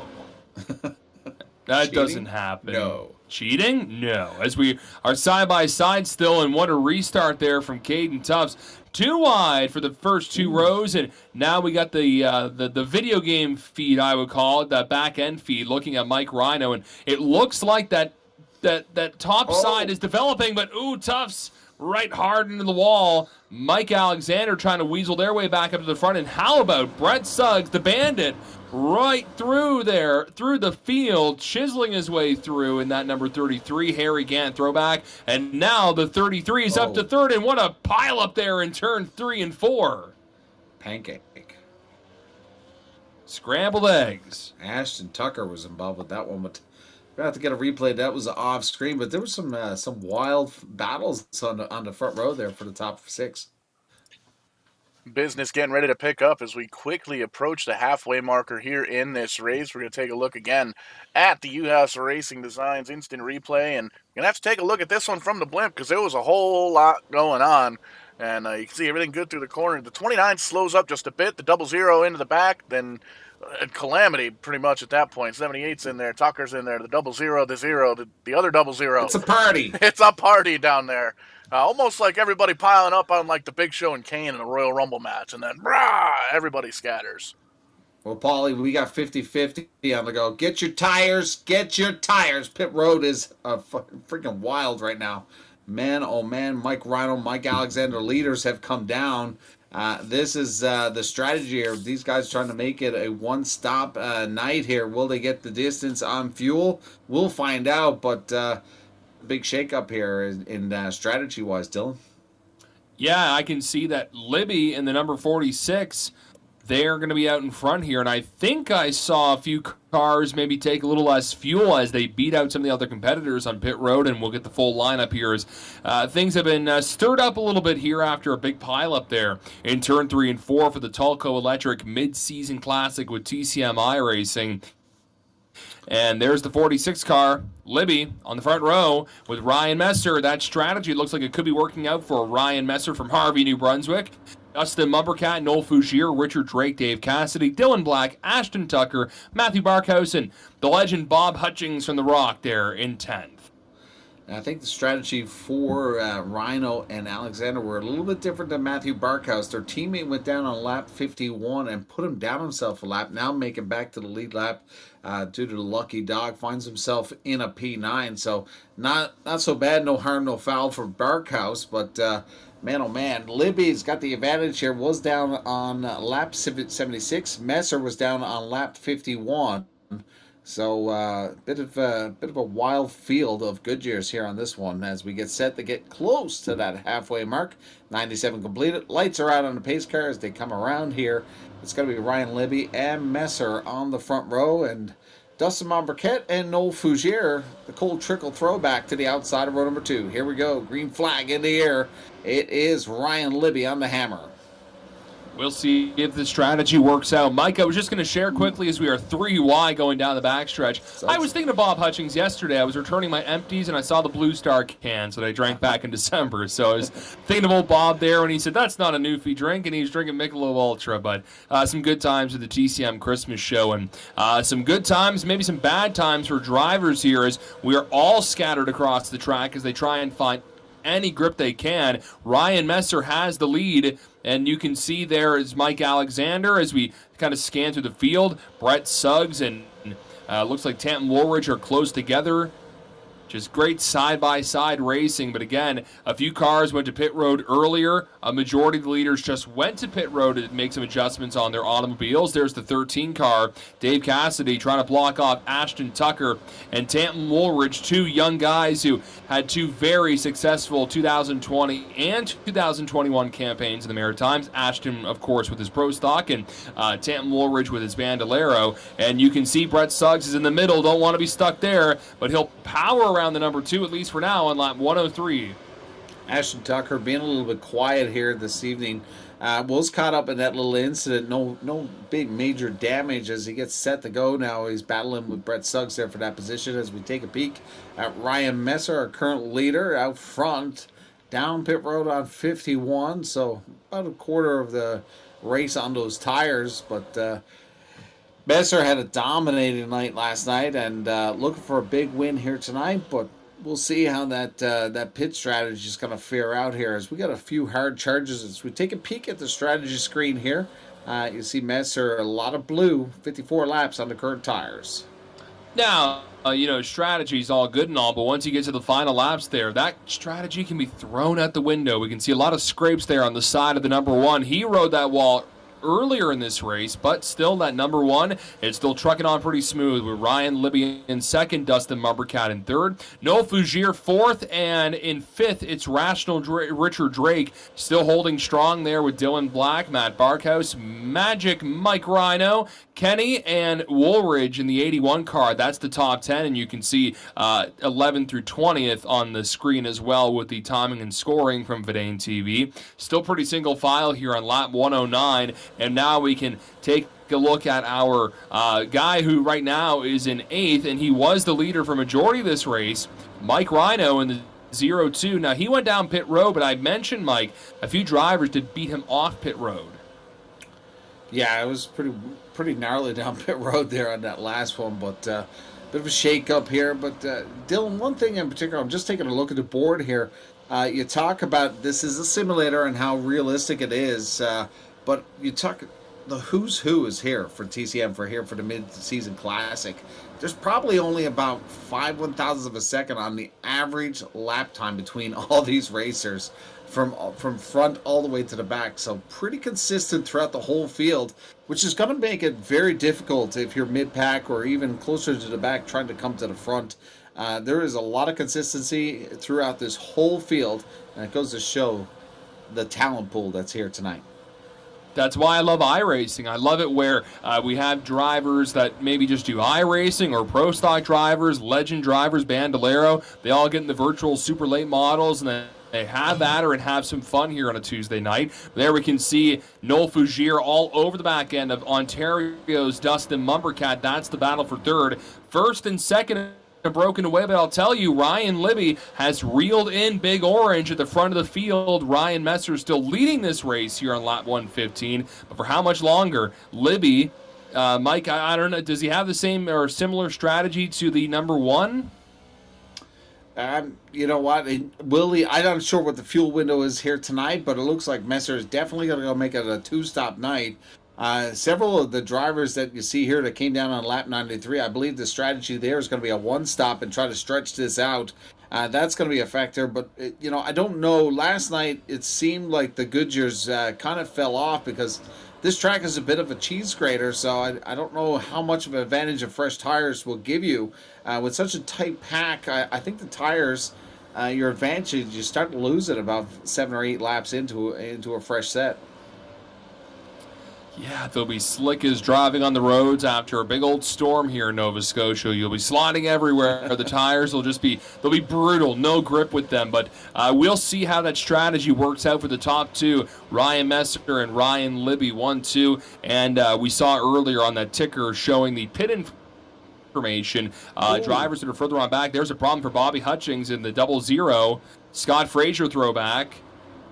That Cheating? doesn't happen. No. Cheating? No. As we are side by side still, and what a restart there from Caden Tufts. Too wide for the first two rows, and now we got the video game feed, I would call it, that back end feed, looking at Mike Rhino, and it looks like that top side is developing, but Tufts right hard into the wall. Mike Alexander trying to weasel their way back up to the front, and how about Brett Suggs, the bandit, right through there, through the field, chiseling his way through in that number 33 Harry Gant throwback. And now the 33 is up to third, and what a pile up there in turn 3 and 4. Pancake. Scrambled eggs. Ashton Tucker was involved with that one, but we have to get a replay. That was off screen, but there was some wild battles on the front row there for the top 6. Business getting ready to pick up as we quickly approach the halfway marker here in this race. We're going to take a look again at the U-House Racing Designs instant replay, and we're going to have to take a look at this one from the blimp because there was a whole lot going on, and you can see everything good through the corner. The 29 slows up just a bit, the 00 into the back, then calamity pretty much at that point. 78's in there, Tucker's in there, the 00, the 0, the other 00. It's a party. It's a party down there. Almost like everybody piling up on like the Big Show and Kane in a Royal Rumble match, and then rah, everybody scatters. Well, Paulie, we got 50-50 on the go. Get your tires. Get your tires. Pit Road is freaking wild right now. Man, oh man, Mike Rhino, Mike Alexander leaders have come down. This is the strategy here. These guys trying to make it a one-stop night here. Will they get the distance on fuel? We'll find out, but big shakeup here in strategy-wise, Dylan. Yeah, I can see that Libby in the number 46, they're going to be out in front here, and I think I saw a few cars maybe take a little less fuel as they beat out some of the other competitors on pit road, and we'll get the full lineup here as things have been stirred up a little bit here after a big pileup there in turn 3 and 4 for the Tulco Electric mid-season classic with TCM iRacing. And there's the 46 car, Libby, on the front row with Ryan Messer. That strategy looks like it could be working out for Ryan Messer from Harvey, New Brunswick. Dustin Mumbercat, Noel Fougier, Richard Drake, Dave Cassidy, Dylan Black, Ashton Tucker, Matthew Barkhouse, and the legend Bob Hutchings from The Rock there in 10th. I think the strategy for Rhino and Alexander were a little bit different than Matthew Barkhouse. Their teammate went down on lap 51 and put him down himself a lap. Now making back to the lead lap due to the lucky dog. Finds himself in a P9. So not so bad. No harm, no foul for Barkhouse. But man, oh man, Libby's got the advantage here. Was down on lap 76. Messer was down on lap 51. So bit of a wild field of Goodyears here on this one as we get set to get close to that halfway mark. 97 completed. Lights are out on the pace car as they come around here. It's going to be Ryan Libby and Messer on the front row, and Dustin Monbriquet and Noel Fougier, the cold trickle throwback to the outside of row number 2. Here we go. Green flag in the air. It is Ryan Libby on the hammer. We'll see if the strategy works out. Mike, I was just going to share quickly as we are 3 wide going down the backstretch. I was thinking of Bob Hutchings yesterday. I was returning my empties, and I saw the Blue Star cans that I drank back in December. So I was thinking of old Bob there when he said, that's not a Newfie drink, and he was drinking Michelob Ultra. But some good times with the TCM Christmas show, and some good times, maybe some bad times for drivers here as we are all scattered across the track as they try and find any grip they can. Ryan Messer has the lead, and you can see there is Mike Alexander as we kind of scan through the field. Brett Suggs and looks like Tanton Woolridge are close together. Just great side-by-side racing. But again, a few cars went to pit road earlier. A majority of the leaders just went to pit road to make some adjustments on their automobiles. There's the 13 car. Dave Cassidy trying to block off Ashton Tucker and Tanton Woolridge, 2 young guys who had 2 very successful 2020 and 2021 campaigns in the Maritimes. Ashton, of course, with his Pro Stock, and Tanton Woolridge with his Bandolero. And you can see Brett Suggs is in the middle. Don't want to be stuck there, but he'll power around the number 2, at least for now, on lap 103. Ashton Tucker being a little bit quiet here this evening. Was caught up in that little incident. No big major damage as he gets set to go now. He's battling with Brett Suggs there for that position as we take a peek at Ryan Messer, our current leader, out front. Down pit road on 51, so about a quarter of the race on those tires. But Messer had a dominating night last night and looking for a big win here tonight, but we'll see how that pit strategy is going to fare out here as we got a few hard charges. As we take a peek at the strategy screen here, you see Messer, a lot of blue, 54 laps on the current tires. Now, strategy's all good and all, but once you get to the final laps there, that strategy can be thrown out the window. We can see a lot of scrapes there on the side of the number one. He rode that wall earlier in this race, but still that number one, it's still trucking on pretty smooth with Ryan Libby in second, Dustin Mumbercat in third, Noel Fougier fourth, and in fifth it's Rational Richard Drake still holding strong there with Dylan Black, Matt Barkhouse, Magic Mike Rhino, Kenny, and Woolridge in the 81 car. That's the top 10, and you can see 11 through 20th on the screen as well with the timing and scoring from Vidane TV. Still pretty single file here on lap 109, and now we can take a look at our guy who right now is in 8th, and he was the leader for majority of this race, Mike Rhino in the 0-2. Now, he went down pit road, but I mentioned, Mike, a few drivers did beat him off pit road. Yeah, it was pretty gnarly down pit road there on that last one, but bit of a shake up here. But Dylan, one thing in particular, I'm just taking a look at the board here. You talk about this is a simulator and how realistic it is, but you talk the who's who is here for TCM for the mid-season classic. There's probably only about 5/1000ths of a second on the average lap time between all these racers from front all the way to the back. So pretty consistent throughout the whole field, which is going to make it very difficult if you're mid-pack or even closer to the back trying to come to the front. There is a lot of consistency throughout this whole field, and it goes to show the talent pool that's here tonight. That's why I love iRacing. I love it where we have drivers that maybe just do iRacing or pro stock drivers, legend drivers, Bandolero. They all get in the virtual super late models, and they have at her and have some fun here on a Tuesday night. There we can see Noel Fougier all over the back end of Ontario's Dustin Mumbercat. That's the battle for third. First and second broken away, but I'll tell you, Ryan Libby has reeled in Big Orange at the front of the field. Ryan Messer still leading this race here on lap 115, but for how much longer? Libby, Mike, I don't know, does he have the same or similar strategy to the number one? You know what, Willie, I'm not sure what the fuel window is here tonight, but it looks like Messer is definitely going to go make it a two-stop night. Several of the drivers that you see here that came down on lap 93, I believe the strategy there is going to be a one-stop and try to stretch this out. That's going to be a factor, but, I don't know. Last night, it seemed like the Goodyears kind of fell off because this track is a bit of a cheese grater, so I don't know how much of an advantage of fresh tires will give you. With such a tight pack, I think the tires, your advantage, you start to lose it about 7 or 8 laps into a fresh set. Yeah, they'll be slick as driving on the roads after a big old storm here in Nova Scotia. You'll be sliding everywhere. The tires will they'll be brutal, no grip with them. But we'll see how that strategy works out for the top two, Ryan Messer and Ryan Libby, 1-2. And we saw earlier on that ticker showing the pit information. Drivers that are further on back. There's a problem for Bobby Hutchings in the 00. Scott Frazier throwback.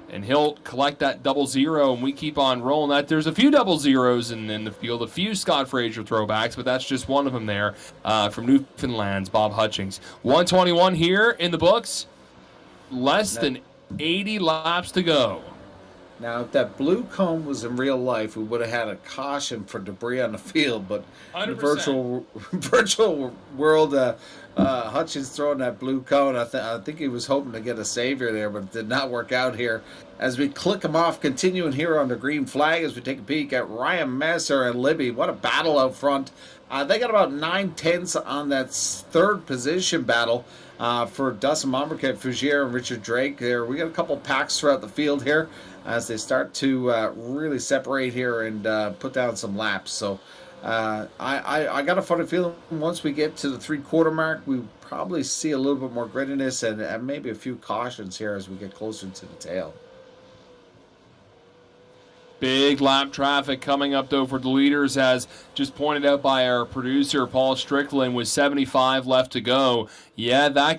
And he'll collect that 00, and we keep on rolling that. There's a few 00s in the field, a few Scott Frazier throwbacks, but that's just one of them there from Newfoundland's Bob Hutchings. 121 here in the books. Less than 80 laps to go. Now, if that blue cone was in real life, we would have had a caution for debris on the field, but 100%. In the virtual world, Hutchins throwing that blue cone, I think he was hoping to get a savior there, but it did not work out here. As we click him off, continuing here on the green flag as we take a peek at Ryan Messer and Libby. What a battle out front. They got about 9/10 on that third position battle for Dustin Mumbercat, Fougier, and Richard Drake there. We got a couple packs throughout the field here as they start to really separate here and put down some laps. So I got a funny feeling once we get to the 3/4 mark, we probably see a little bit more grittiness and maybe a few cautions here as we get closer to the tail. Big lap traffic coming up, though, for the leaders, as just pointed out by our producer, Paul Strickland, with 75 left to go. Yeah, that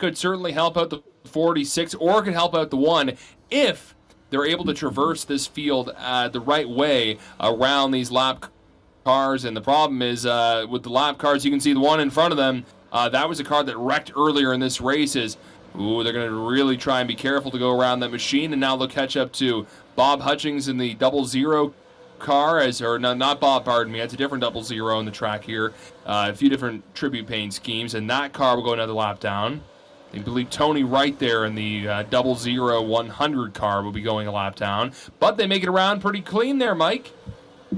could certainly help out the 46, or it could help out the 1 if they're able to traverse this field the right way around these lap cars, and the problem is with the lap cars, you can see the one in front of them. That was a car that wrecked earlier in this race. They're going to really try and be careful to go around that machine, and now they'll catch up to Bob Hutchings in the 00 car, not Bob, pardon me, that's a different 00 on the track here. A few different tribute paint schemes, and that car will go another lap down. I believe Tony right there in the 00 100 car will be going a lap down, but they make it around pretty clean there, Mike.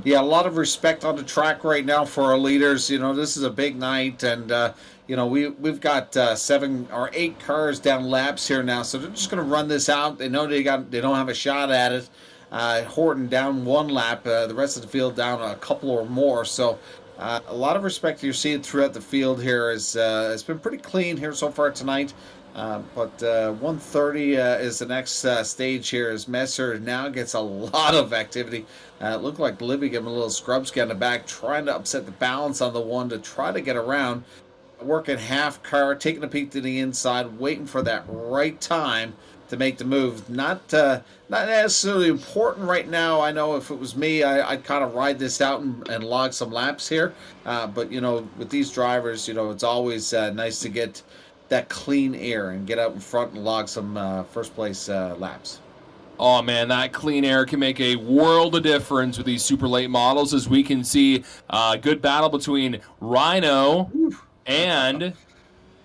Yeah, a lot of respect on the track right now for our leaders. This is a big night, and we've got 7 or 8 cars down laps here now, so they're just going to run this out. They know they don't have a shot at it. Horton down 1 lap, the rest of the field down a couple or more. So a lot of respect you're seeing throughout the field here. It's been pretty clean here so far tonight. But 130 is the next stage here as Messer now gets a lot of activity. It looked like Libby gave him a little scrubski on the back, trying to upset the balance on the one to try to get around. Working half car, taking a peek to the inside, waiting for that right time to make the move. Not necessarily important right now. I know if it was me, I'd kind of ride this out and log some laps here. But with these drivers, it's always nice to get that clean air and get out in front and log some first place laps. Oh man, that clean air can make a world of difference with these super late models, as we can see a good battle between Rhino and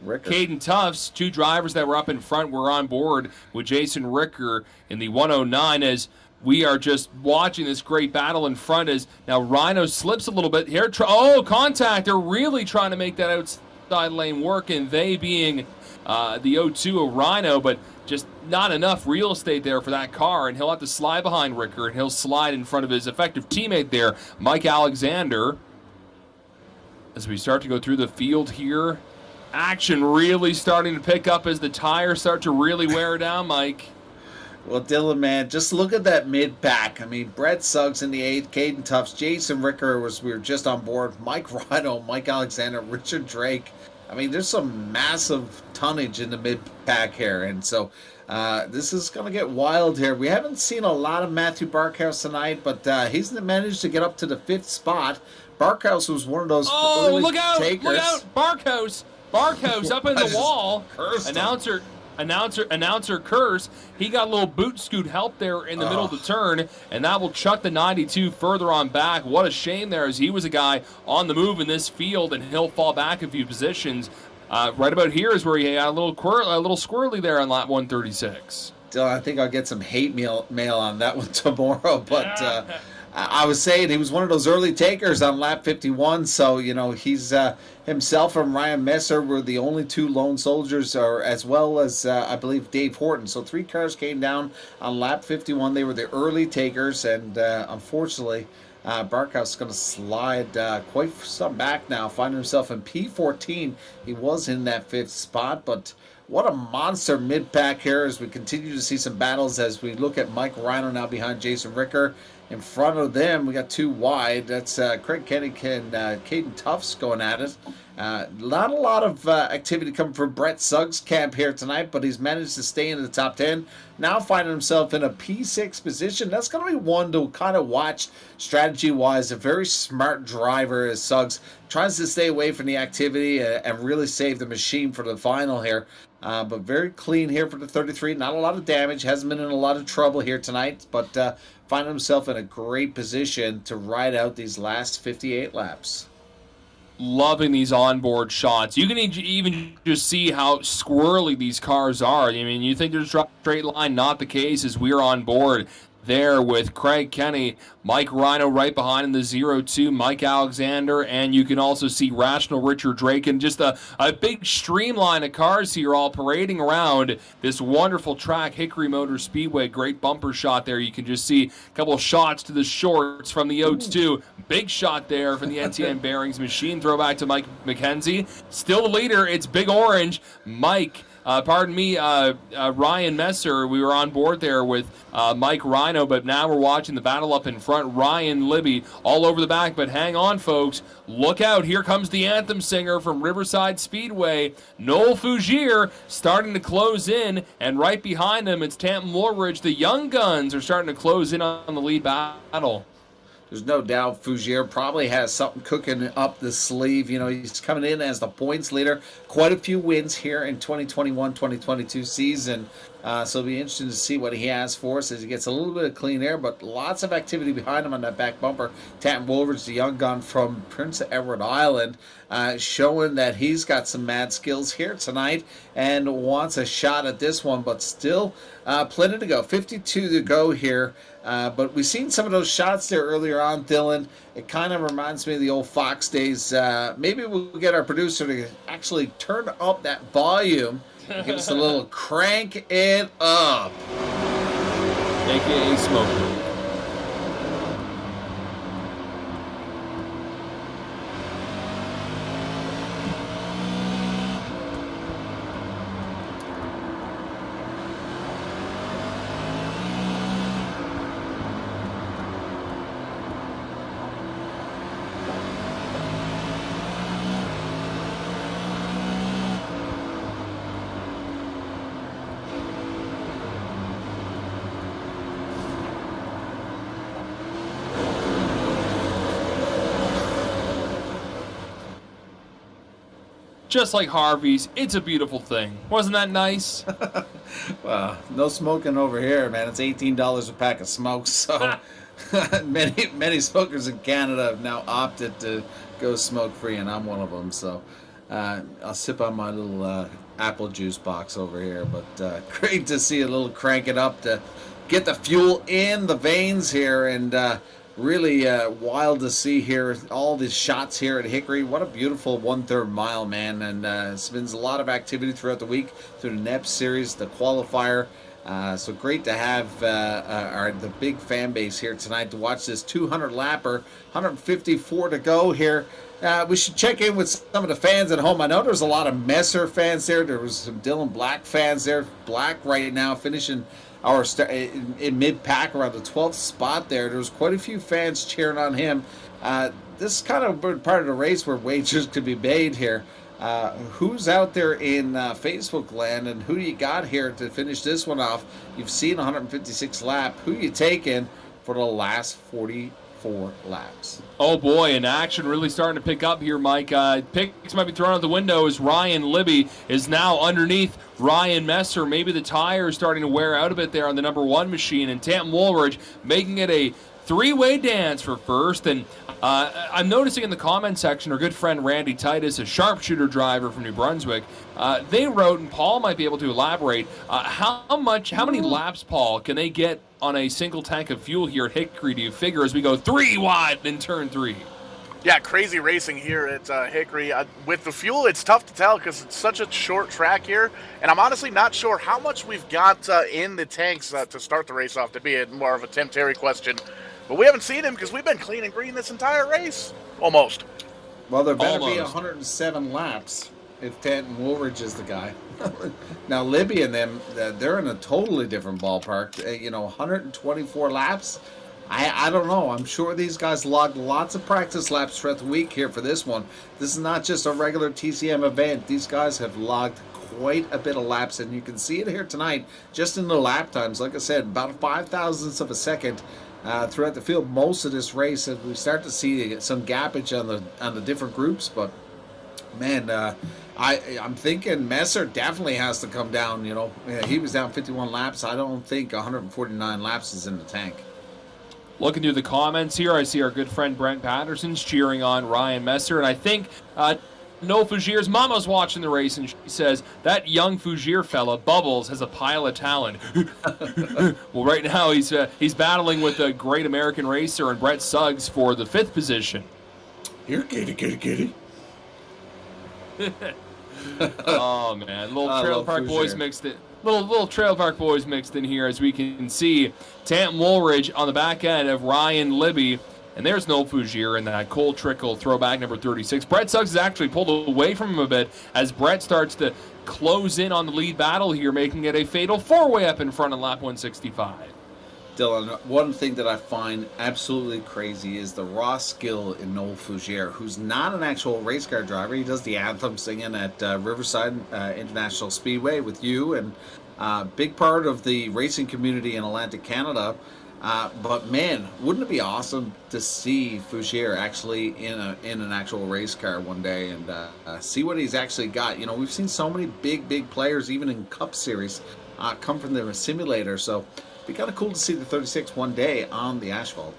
Caden Tufts. 2 drivers that were up in front were on board with Jason Ricker in the 109, as we are just watching this great battle in front. As now Rhino slips a little bit here. Contact. They're really trying to make that outside lane work, and they being the 02 of Rhino, but just not enough real estate there for that car, and he'll have to slide behind Ricker, and he'll slide in front of his effective teammate there, Mike Alexander. As we start to go through the field here, action really starting to pick up as the tires start to really wear down, Mike. Well, Dylan, man, just look at that mid-pack. I mean, Brett Suggs in the 8th, Caden Tufts, Jason Ricker we were just on board, Mike Rhino, Mike Alexander, Richard Drake. I mean, there's some massive tonnage in the mid-pack here, and so this is going to get wild here. We haven't seen a lot of Matthew Barkhouse tonight, but he's managed to get up to the 5th spot. Barkhouse was one of those early takers. Look out! Barkhouse up in the wall. Announcer curse. He got a little boot scoot help there in the middle of the turn, and that will chuck the 92 further on back. What a shame there, as he was a guy on the move in this field, and he'll fall back a few positions. Right about here is where he had a little squirrely there on lap 136. Dylan, I think I'll get some hate mail on that one tomorrow, but I was saying he was one of those early takers on lap 51, so he's himself and Ryan Messer were the only 2 lone soldiers, or as well as I believe Dave Horton. So 3 cars came down on lap 51. They were the early takers, and unfortunately Barkhouse is going to slide quite some back now, finding himself in P14. He was in that 5th spot, but what a monster mid-pack here as we continue to see some battles as we look at Mike Rhino now behind Jason Ricker. In front of them, we got 2 wide. That's Craig Kenny and Caden Tufts going at it. Not a lot of activity coming from Brett Suggs' camp here tonight, but he's managed to stay in the top 10. Now finding himself in a P6 position. That's going to be one to kind of watch strategy-wise. A very smart driver as Suggs tries to stay away from the activity and really save the machine for the final here. But very clean here for the 33. Not a lot of damage. Hasn't been in a lot of trouble here tonight, but finding himself in a great position to ride out these last 58 laps. Loving these onboard shots. You can even just see how squirrely these cars are. I mean, you think there's a straight line. Not the case, as we're on board there with Craig Kenny, Mike Rhino right behind in the 02, Mike Alexander, and you can also see Rational Richard Drake, and just a big streamline of cars here all parading around this wonderful track, Hickory Motor Speedway. Great bumper shot there. You can just see a couple of shots to the shorts from the 02. Big shot there from the NTN Bearings machine. Throwback to Mike McKenzie. Still the leader. It's Big Orange. Ryan Messer. We were on board there with Mike Rhino, but now we're watching the battle up in front. Ryan Libby all over the back, but hang on, folks. Look out. Here comes the anthem singer from Riverside Speedway, Noel Fougier, starting to close in, and right behind him, it's Tampton Woolridge. The Young Guns are starting to close in on the lead battle. there's no doubt Fougere probably has something cooking up the sleeve. You know, he's coming in as the points leader. Quite a few wins here in 2021-2022 season. So it'll be interesting to see what he has for us as he gets a little bit of clean air, but lots of activity behind him on that back bumper. Tanton Woolridge, the young gun from Prince Edward Island, showing that he's got some mad skills here tonight and wants a shot at this one, but still plenty to go. 52 to go here. But we've seen some of those shots there earlier on, Dylan. It kind of reminds me of the old Fox days. Maybe we'll get our producer to actually turn up that volume. Give us a little crank it up. AKA smoker. Just like Harvey's, it's a beautiful thing. Wasn't that nice? Well, no smoking over here, man. It's $18 a pack of smokes, so many smokers in Canada have now opted to go smoke-free, and I'm one of them. So I'll sip on my little apple juice box over here. But great to see a little crank it up to get the fuel in the veins here, and really wild to see here all these shots here at Hickory. What a beautiful 1/3 mile, man. And it's been a lot of activity throughout the week through the NEP series, the qualifier. So great to have the big fan base here tonight to watch this 200 lapper. 154 to go here. We should check in with some of the fans at home. I know there's a lot of Messer fans there. There was some Dylan Black fans there. Black right now finishing our in mid-pack around the 12th spot there. There was quite a few fans cheering on him. This is kind of part of the race where wagers could be made here. Who's out there in Facebook land, and who you got here to finish this one off? You've seen 156 lap. Who you taking for the last 44 laps? Oh boy, and action really starting to pick up here, Mike. Picks might be thrown out the window as Ryan Libby is now underneath Ryan Messer. Maybe the tire is starting to wear out a bit there on the number 1 machine, and Tanton Woolridge making it a three-way dance for first. And I'm noticing in the comment section, our good friend Randy Titus, a sharpshooter driver from New Brunswick, they wrote, and Paul might be able to elaborate, how many laps, Paul, can they get on a single tank of fuel here at Hickory, do you figure, as we go 3 wide in turn 3? Yeah, crazy racing here at Hickory. With the fuel, it's tough to tell because it's such a short track here, and I'm honestly not sure how much we've got in the tanks to start the race off, to be more of a Tim Terry question. But we haven't seen him because we've been clean and green this entire race. Almost. Well, there better be 107 laps if Tanton Woolridge is the guy. Now, Libby and them, they're in a totally different ballpark. 124 laps. I don't know. I'm sure these guys logged lots of practice laps throughout the week here for this one. This is not just a regular TCM event. These guys have logged quite a bit of laps, and you can see it here tonight just in the lap times. Like I said, about 5,000ths of a second throughout the field most of this race, and we start to see some gappage on the different groups. But man, I'm thinking Messer definitely has to come down. He was down 51 laps. I don't think 149 laps is in the tank. Looking through the comments here, I see our good friend Brent Patterson's cheering on Ryan Messer, and I think Noel Fougiere's mama's watching the race, and she says, that young Fougere fella, Bubbles, has a pile of talent. Well, right now he's battling with a great American racer and Brett Suggs for the 5th position. Here, kitty. Oh, man. Little Trail Park Boys mixed it. Little Trail Park Boys mixed in here, as we can see Tanton Woolridge on the back end of Ryan Libby. And there's no Fougere in that Cole Trickle throwback number 36. Brett Suggs has actually pulled away from him a bit as Brett starts to close in on the lead battle here, making it a fatal 4-way up in front on lap 165. Dylan, one thing that I find absolutely crazy is the raw skill in Noel Fougere, who's not an actual race car driver. He does the anthem singing at Riverside International Speedway with you, and big part of the racing community in Atlantic Canada. But man, wouldn't it be awesome to see Fougere actually in an actual race car one day and see what he's actually got? You know, we've seen so many big players, even in Cup Series, come from the simulator. So it'd be kind of cool to see the 36 one day on the asphalt.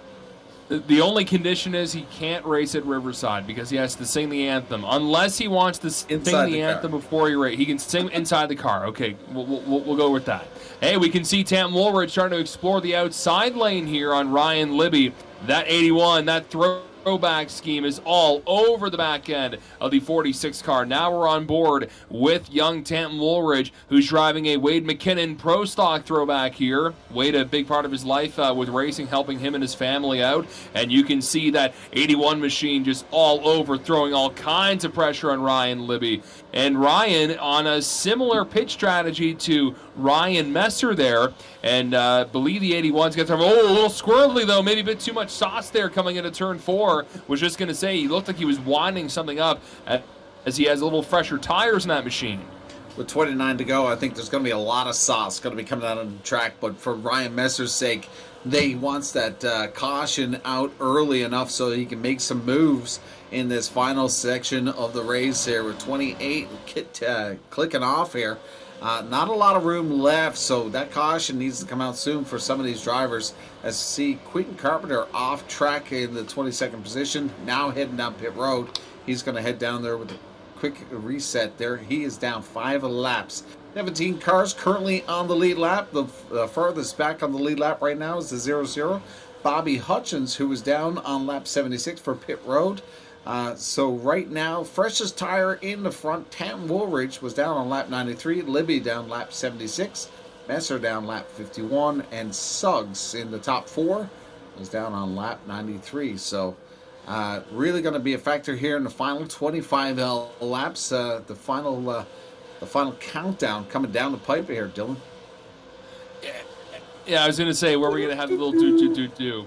The only condition is he can't race at Riverside because he has to sing the anthem. Unless he wants to sing the anthem before he races. He can sing inside the car. Okay, we'll go with that. Hey, we can see Tam Woolridge starting to explore the outside lane here on Ryan Libby. That 81, that throwback scheme is all over the back end of the 46 car. Now we're on board with young Tanton Woolridge, who's driving a Wade McKinnon Pro Stock throwback here. Wade, a big part of his life with racing, helping him and his family out. And you can see that 81 machine just all over, throwing all kinds of pressure on Ryan Libby. And Ryan on a similar pitch strategy to Ryan Messer there. And believe the 81's got to a little squirrely, though. Maybe a bit too much sauce there coming into turn 4. Was just going to say, he looked like he was winding something up as he has a little fresher tires in that machine. With 29 to go, I think there's going to be a lot of sauce going to be coming out on the track. But for Ryan Messer's sake, he wants that caution out early enough so he can make some moves in this final section of the race here with 28 clicking off here. Not a lot of room left, so that caution needs to come out soon for some of these drivers. As you see, Quentin Carpenter off track in the 22nd position, now heading down pit road. He's going to head down there with a quick reset there. He is down 5 laps. 17 cars currently on the lead lap. The farthest back on the lead lap right now is the 0-0. Bobby Hutchins, who was down on lap 76 for pit road. So right now, freshest tire in the front. Tam Woolridge was down on lap 93. Libby down lap 76. Messer down lap 51. And Suggs in the top 4 was down on lap 93. So really going to be a factor here in the final 25 laps. The final countdown coming down the pipe here, Dylan. Yeah, I was going to say, where are we going to have the little do-do-do-do?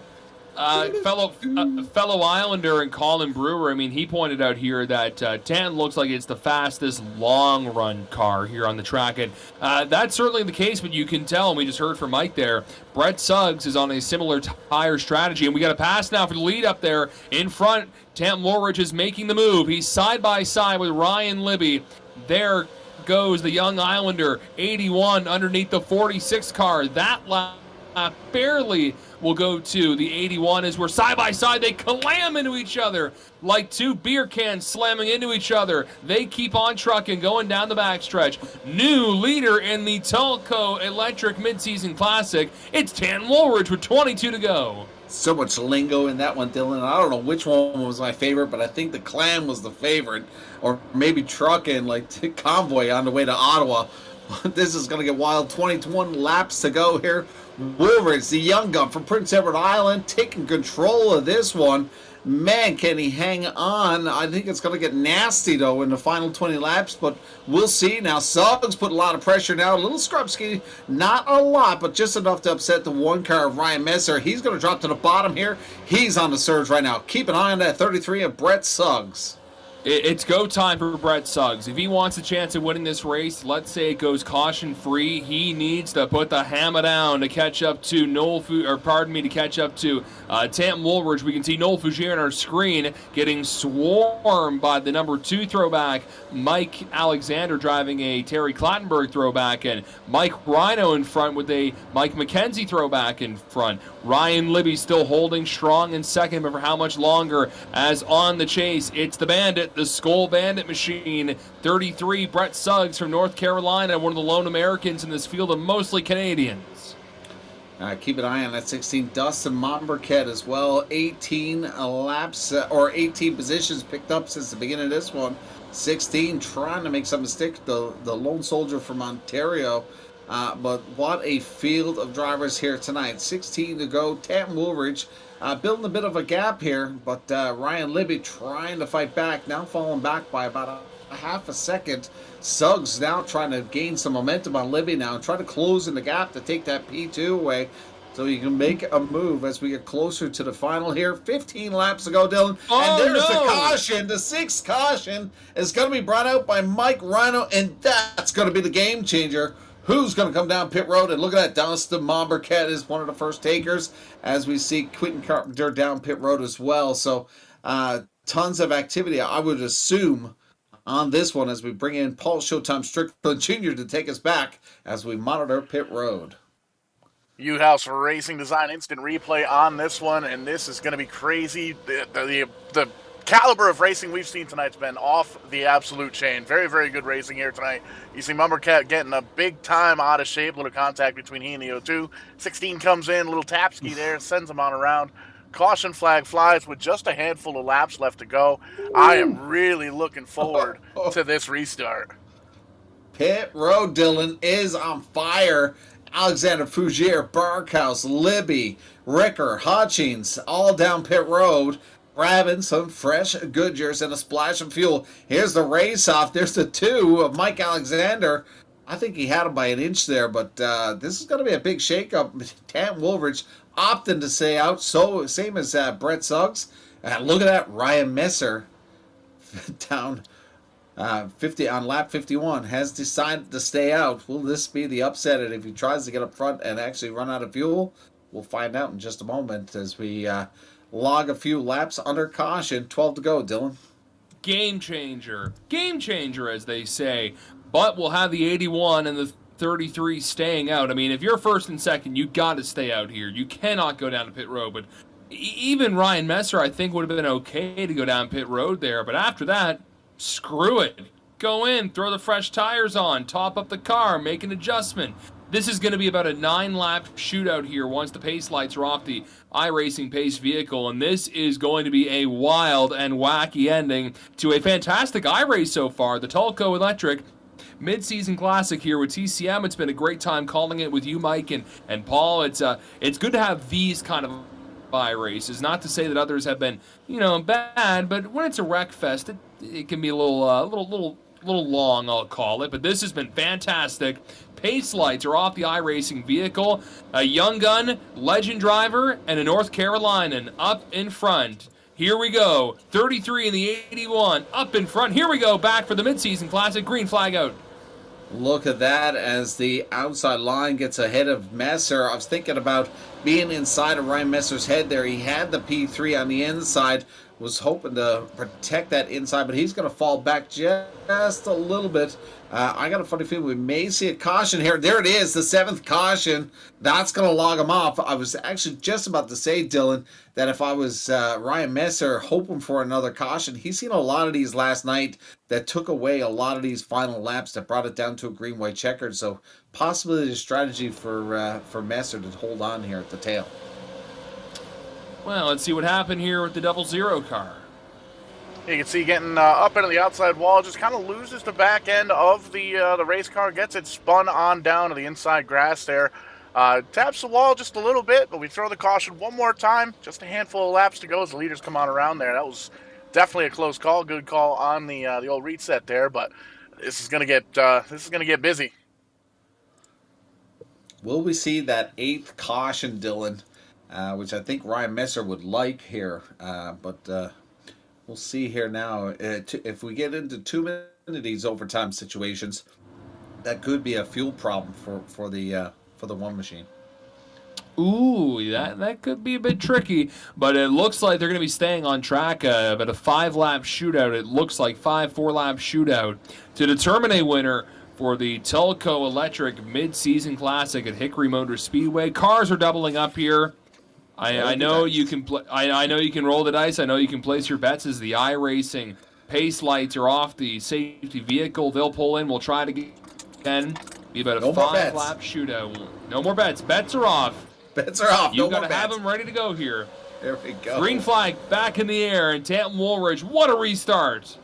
Fellow Islander and Colin Brewer, I mean, he pointed out here that Tan looks like it's the fastest long-run car here on the track. And that's certainly the case, but you can tell, and we just heard from Mike there, Brett Suggs is on a similar tire strategy. And we got a pass now for the lead up there in front. Tam Woolridge is making the move. He's side-by-side with Ryan Libby. There goes the young Islander, 81 underneath the 46 car. That lap barely will go to the 81 as we're side by side. They clam into each other like two beer cans slamming into each other. They keep on trucking, going down the backstretch. New leader in the Tulco Electric Midseason Classic. It's Tan Woolridge with 22 to go. So much lingo in that one, Dylan. I don't know which one was my favorite, but I think the clam was the favorite. Or maybe trucking like convoy on the way to Ottawa. This is going to get wild. 21 laps to go here. Woolridge, the young gun from Prince Edward Island, taking control of this one. Man, can he hang on? I think it's going to get nasty, though, in the final 20 laps, but we'll see. Now, Suggs put a lot of pressure now. A little scrubsky, not a lot, but just enough to upset the one car of Ryan Messer. He's going to drop to the bottom here. He's on the surge right now. Keep an eye on that 33 of Brett Suggs. It's go time for Brett Suggs. If he wants a chance of winning this race, let's say it goes caution-free, he needs to put the hammer down to catch up to to catch up to Tanton Woolridge. We can see Noel Fougere on our screen getting swarmed by the number 2 throwback, Mike Alexander driving a Terry Clattenburg throwback, and Mike Rhino in front with a Mike McKenzie throwback in front. Ryan Libby still holding strong in second, but for how much longer? As on the chase, it's the Bandit, the Skull Bandit machine. 33, Brett Suggs from North Carolina, one of the lone Americans in this field of mostly Canadians. Keep an eye on that 16, Dustin Monberket as well. 18 laps, or 18 positions picked up since the beginning of this one. 16 trying to make something stick, the lone soldier from Ontario. But what a field of drivers here tonight. 16 to go. Tanton Woolridge building a bit of a gap here, but Ryan Libby trying to fight back. Now falling back by about a half a second. Suggs now trying to gain some momentum on Libby now and try to close in the gap to take that P2 away so you can make a move as we get closer to the final here. 15 laps to go, Dylan. And there's the caution. The 6th caution is going to be brought out by Mike Rhino, and that's going to be the game changer. Who's going to come down pit road? And look at that, Dustin Mombercat is one of the first takers, as we see Quentin Carpenter down pit road as well. So tons of activity, I would assume, on this one as we bring in Paul Showtime Strickland Jr. to take us back as we monitor pit road. U-House Racing Design instant replay on this one, and this is going to be crazy. The caliber of racing we've seen tonight's been off the absolute chain. Very, very good racing here tonight. You see Mumbercat getting a big time out of shape. Little contact between he and the O2. 16 comes in, little tap ski there, sends him on around. Caution flag flies with just a handful of laps left to go. I am really looking forward to this restart. Pit road, Dylan, is on fire. Alexander Fougere, Barkhouse, Libby, Ricker, Hutchings, all down pit road, grabbing some fresh Goodyears and a splash of fuel. Here's the race-off. There's the 2 of Mike Alexander. I think he had him by an inch there, but this is going to be a big shakeup. Tam Woolridge opting to stay out, so same as Brett Suggs. Look at that, Ryan Messer down 50 on lap 51 has decided to stay out. Will this be the upset? And if he tries to get up front and actually run out of fuel, we'll find out in just a moment as we log a few laps under caution. 12 to go, Dylan. Game changer, as they say. But we'll have the 81 and the 33 staying out. I mean, if you're first and second, you got to stay out here. You cannot go down to pit road. But even Ryan Messer, I think, would have been okay to go down pit road there. But after that, screw it. Go in, throw the fresh tires on, top up the car, make an adjustment. This is going to be about a 9-lap shootout here once the pace lights are off the iRacing pace vehicle, and this is going to be a wild and wacky ending to a fantastic iRace so far, the Tulco Electric mid-season classic here with TCM. It's been a great time calling it with you, Mike and Paul. It's good to have these kind of iRaces. Not to say that others have been, bad, but when it's a wreck fest, it can be a little long, I'll call it. But this has been fantastic. Pace lights are off the iRacing vehicle. A young gun, legend driver, and a North Carolinian up in front. Here we go. 33 in the 81 up in front. Here we go. Back for the midseason classic. Green flag out. Look at that as the outside line gets ahead of Messer. I was thinking about being inside of Ryan Messer's head there. He had the P3 on the inside, was hoping to protect that inside, but he's going to fall back just a little bit. I got a funny feeling we may see a caution here. There it is, the 7th caution. That's going to log him off. I was actually just about to say, Dylan, that if I was Ryan Messer hoping for another caution, he's seen a lot of these last night that took away a lot of these final laps that brought it down to a green-white checkered. So possibly the strategy for Messer to hold on here at the tail. Well, let's see what happened here with the 00 car. You can see getting up into the outside wall, just kind of loses the back end of the race car, gets it spun on down to the inside grass there. Taps the wall just a little bit, but we throw the caution one more time. Just a handful of laps to go as the leaders come on around there. That was definitely a close call. Good call on the old reset there, but this is gonna get busy. Will we see that 8th caution, Dylan? Which I think Ryan Messer would like here, but we'll see here now. If we get into too many of these overtime situations, that could be a fuel problem for the one machine. Ooh, that could be a bit tricky, but it looks like they're going to be staying on track. About a 5-lap shootout. It looks like 4-lap shootout to determine a winner for the Tulco Electric mid-season classic at Hickory Motor Speedway. Cars are doubling up here. I know you can I know you can roll the dice. I know you can place your bets as the iRacing pace lights are off the safety vehicle. They'll pull in. We'll try to get again. Be about a 5-lap shootout. No more bets. Bets are off. Bets are off. You got to have them ready to go here. There we go. Green flag back in the air, and Tanton Woolridge. What a restart!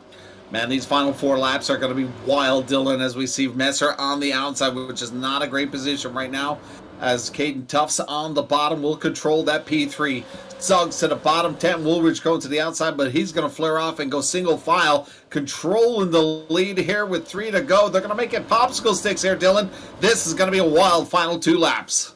Man, these final 4 laps are going to be wild, Dylan, as we see Messer on the outside, which is not a great position right now, as Caden Tufts on the bottom will control that P3. Suggs to the bottom, Tanton Woolridge going to the outside, but he's going to flare off and go single file, controlling the lead here with 3 to go. They're going to make it popsicle sticks here, Dylan. This is going to be a wild final 2 laps.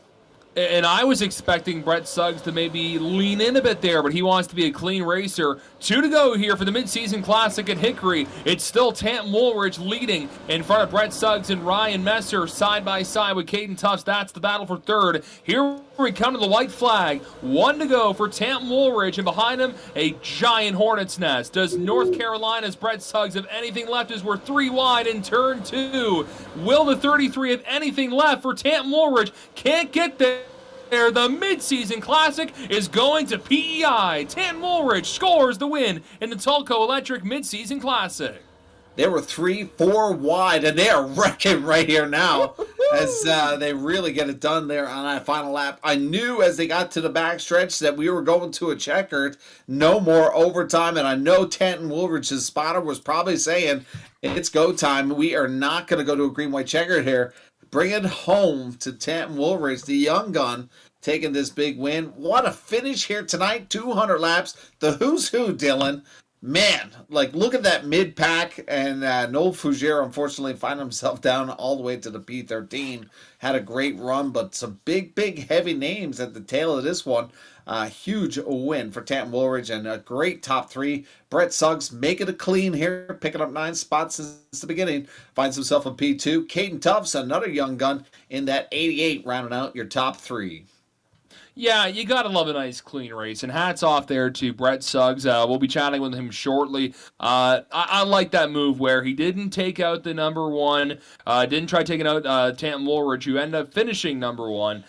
And I was expecting Brett Suggs to maybe lean in a bit there, but he wants to be a clean racer. 2 to go here for the midseason classic at Hickory. It's still Tanton Woolridge leading in front of Brett Suggs and Ryan Messer side by side with Caden Tufts. That's the battle for third. Here we come to the white flag. 1 to go for Tanton Woolridge, and behind him, a giant hornet's nest. Does North Carolina's Brett Suggs have anything left as we're 3 wide in turn 2? Will the 33 have anything left for Tanton Woolridge? Can't get there. The midseason classic is going to PEI. Tanton Woolridge scores the win in the Tulco Electric midseason classic. They were 3-4 wide, and they are wrecking right here now as they really get it done there on that final lap. I knew as they got to the backstretch that we were going to a checkered, no more overtime, and I know Tanton Woolridge's spotter was probably saying, it's go time. We are not going to go to a green-white checkered here. Bring it home to Tanton Woolridge, the young gun, taking this big win. What a finish here tonight. 200 laps. The who's who, Dylan. Man, like, look at that mid-pack. And Noel Fougere, unfortunately, found himself down all the way to the P13. Had a great run, but some big, heavy names at the tail of this one. Huge win for Tanton Woolridge and a great top 3. Brett Suggs making it clean here, picking up 9 spots since the beginning. Finds himself in P2. Caden Tufts, another young gun, in that 88, rounding out your top 3. Yeah, you got to love a nice clean race, and hats off there to Brett Suggs. We'll be chatting with him shortly. I like that move where he didn't take out the number 1, didn't try taking out Tanton Woolridge, who ended up finishing number 1.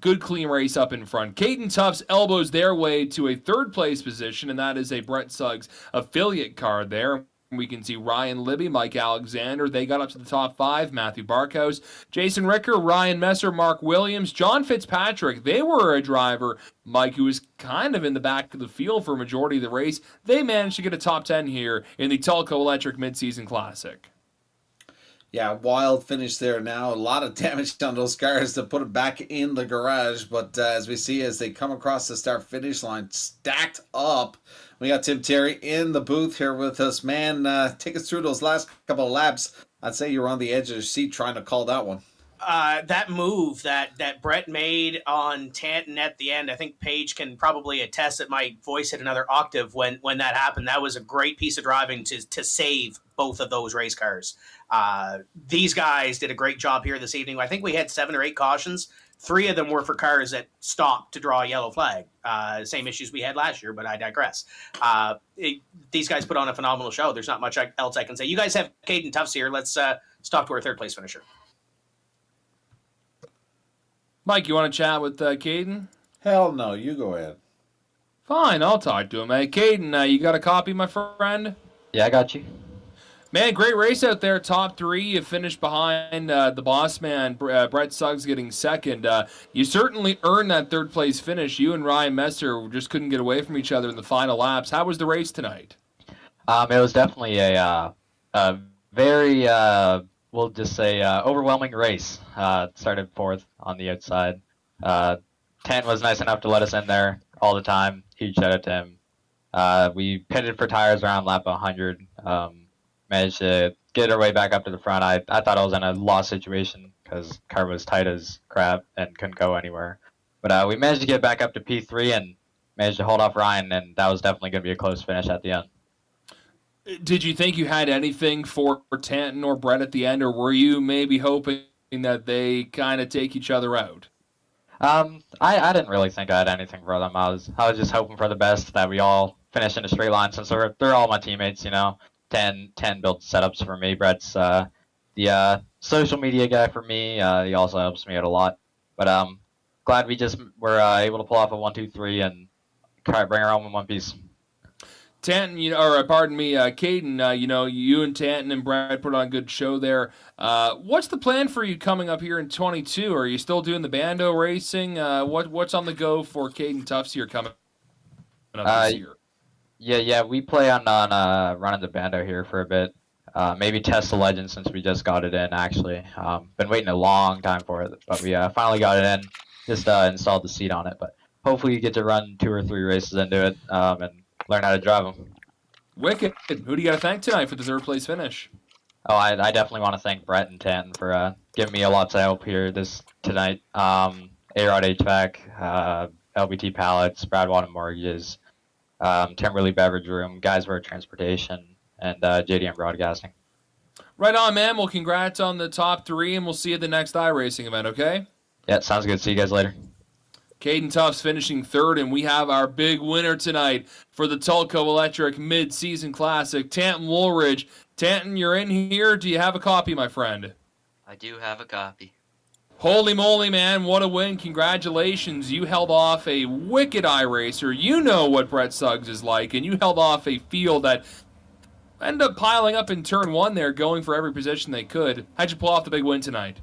Good clean race up in front. Caden Tufts elbows their way to a third-place position, and that is a Brett Suggs affiliate car there. We can see Ryan Libby, Mike Alexander. They got up to the top 5. Matthew Barkhouse, Jason Ricker, Ryan Messer, Mark Williams, John Fitzpatrick. They were a driver, Mike, who was kind of in the back of the field for a majority of the race. They managed to get a top 10 here in the Tulco Electric Midseason Classic. Yeah, wild finish there now. A lot of damage on those cars to put it back in the garage. But as we see, as they come across the start-finish line, stacked up. We got Tim Terry in the booth here with us. Man, take us through those last couple of laps. I'd say you were on the edge of your seat trying to call that one. That move that Brett made on Tanton at the end, I think Paige can probably attest that my voice hit another octave when that happened. That was a great piece of driving to save both of those race cars. These guys did a great job here this evening. I think we had 7 or 8 cautions. 3 of them were for cars that stopped to draw a yellow flag. Same issues we had last year, but I digress. These guys put on a phenomenal show. There's not much else I can say. You guys have Caden Tufts here. Let's talk to our third-place finisher. Mike, you want to chat with Caden? Hell no, you go ahead. Fine, I'll talk to him. Hey, Caden, you got a copy, my friend? Yeah, I got you. Man, great race out there. Top 3. You finished behind the boss man, Brett Suggs, getting second. You certainly earned that third-place finish. You and Ryan Messer just couldn't get away from each other in the final laps. How was the race tonight? It was definitely a very, we'll just say, overwhelming race. Started 4th on the outside. 10 was nice enough to let us in there all the time. Huge shout out to him. We pitted for tires around lap 100. Managed to get our way back up to the front. I thought I was in a lost situation because car was tight as crap and couldn't go anywhere. But we managed to get back up to P3 and managed to hold off Ryan, and that was definitely going to be a close finish at the end. Did you think you had anything for Tanton or Brett at the end, or were you maybe hoping that they kind of take each other out? I didn't really think I had anything for them. I was just hoping for the best, that we all finish in a straight line since they're all my teammates, you know. 10 build setups for me. Brett's the social media guy for me. He also helps me out a lot. But glad we just were able to pull off a 1-2-3 and bring her home in one piece. Tanton, Caden, you and Tanton and Brett put on a good show there. What's the plan for you coming up here in 22? Are you still doing the Bando racing? What's on the go for Caden Tufts here coming up this year? Yeah, we play on running the Bando here for a bit. Maybe test the Legend since we just got it in, actually. Been waiting a long time for it, but we finally got it in. Just installed the seat on it, but hopefully you get to run 2 or 3 races into it and learn how to drive them. Wicked. Who do you got to thank tonight for the third-place finish? Oh, I definitely want to thank Brett and Tanton for giving me a lot of help here tonight. A-Rod HVAC, LBT Pallets, Brad Water Mortgages, Timberley Beverage Room, Guysborough Transportation, and JDM Broadcasting. Right on, man. Well, congrats on the top 3, and we'll see you at the next iRacing event, okay? Yeah, sounds good. See you guys later. Caden Tufts finishing 3rd, and we have our big winner tonight for the Tulco Electric Mid-Season Classic, Tanton Woolridge. Tanton, you're in here. Do you have a copy, my friend? I do have a copy. Holy moly, man, what a win. Congratulations. You held off a wicked iRacer. You know what Brett Suggs is like, and you held off a field that ended up piling up in turn 1 there, going for every position they could. How'd you pull off the big win tonight?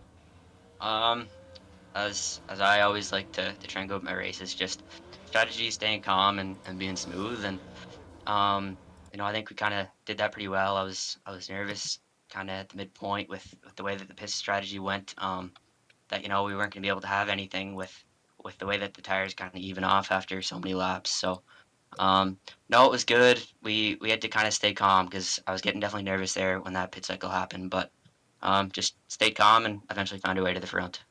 As I always like to try and go with my races, just strategy, staying calm and being smooth. And I think we kind of did that pretty well. I was nervous kind of at the midpoint with the way that the pit strategy went. That we weren't going to be able to have anything with the way that the tires kind of even off after so many laps. So no, it was good. We had to kind of stay calm because I was getting definitely nervous there when that pit cycle happened. But just stayed calm and eventually found a way to the front.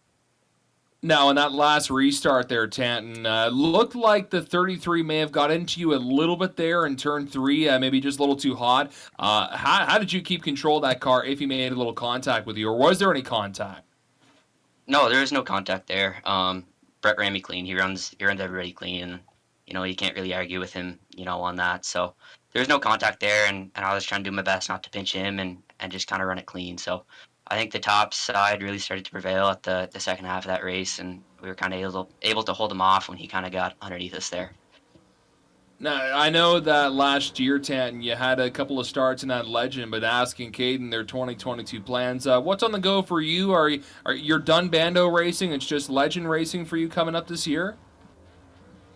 Now, in that last restart there, Tanton, looked like the 33 may have got into you a little bit there in turn 3, maybe just a little too hot. How did you keep control of that car if he made a little contact with you, or was there any contact? No, there was no contact there. Brett ran me clean. He runs everybody clean, and you can't really argue with him, on that. So there was no contact there, and I was trying to do my best not to pinch him and just kind of run it clean. So I think the top side really started to prevail at the second half of that race, and we were kind of able to hold him off when he kind of got underneath us there. Now, I know that last year, Tanton, you had a couple of starts in that Legend, but asking Caden their 2022 plans, what's on the go for you? Are you done Bando racing? It's just Legend racing for you coming up this year?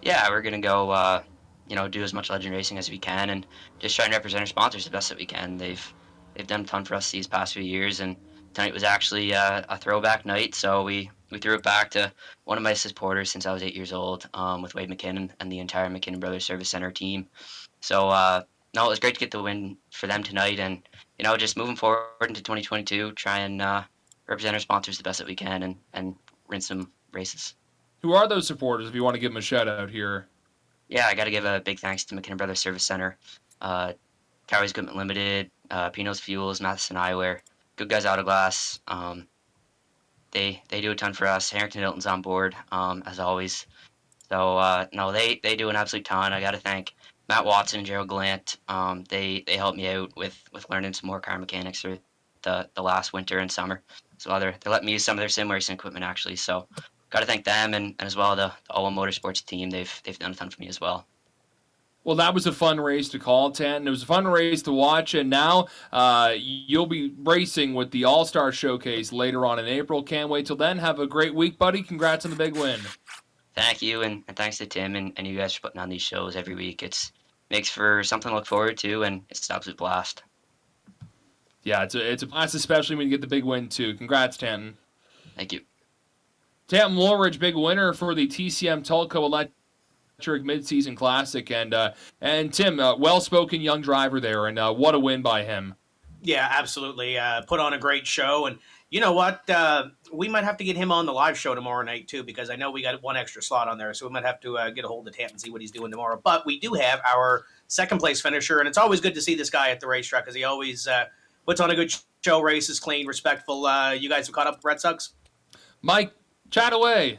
Yeah, we're going to go, do as much Legend racing as we can and just try and represent our sponsors the best that we can. They've done a ton for us these past few years, and tonight was actually a throwback night, so we threw it back to one of my supporters since I was 8 years old, with Wade McKinnon and the entire McKinnon Brothers Service Center team. So, no, it was great to get the win for them tonight, and, just moving forward into 2022, try and represent our sponsors the best that we can and win some races. Who are those supporters, if you want to give them a shout-out here? Yeah, I got to give a big thanks to McKinnon Brothers Service Center, Cowboys Equipment Limited, Pino's Fuels, Matheson Eyewear, Good Guys Auto Glass. They do a ton for us. Harrington Hilton's on board, as always. So, no, they do an absolute ton. I got to thank Matt Watson and Gerald Gallant. They helped me out with learning some more car mechanics through the last winter and summer. So they're letting me use some of their sim racing equipment, actually. So got to thank them and as well the All One Motorsports team. They've done a ton for me as well. Well, that was a fun race to call, Tanton. It was a fun race to watch, and now you'll be racing with the All-Star Showcase later on in April. Can't wait till then. Have a great week, buddy. Congrats on the big win. Thank you, and thanks to Tim and you guys for putting on these shows every week. It makes for something to look forward to, and it's an absolute blast. Yeah, it's a blast, especially when you get the big win, too. Congrats, Tanton. Thank you. Tanton Woolridge, big winner for the TCM Tulco Electric Mid-Season Classic, and Tim, well-spoken young driver there, and what a win by him. Yeah, absolutely. Put on a great show, and you know what? We might have to get him on the live show tomorrow night, too, because I know we got one extra slot on there, so we might have to get a hold of Tanton and see what he's doing tomorrow. But we do have our second-place finisher, and it's always good to see this guy at the racetrack, because he always puts on a good show, races clean, respectful. You guys have caught up with Brett Suggs? Mike, chat away.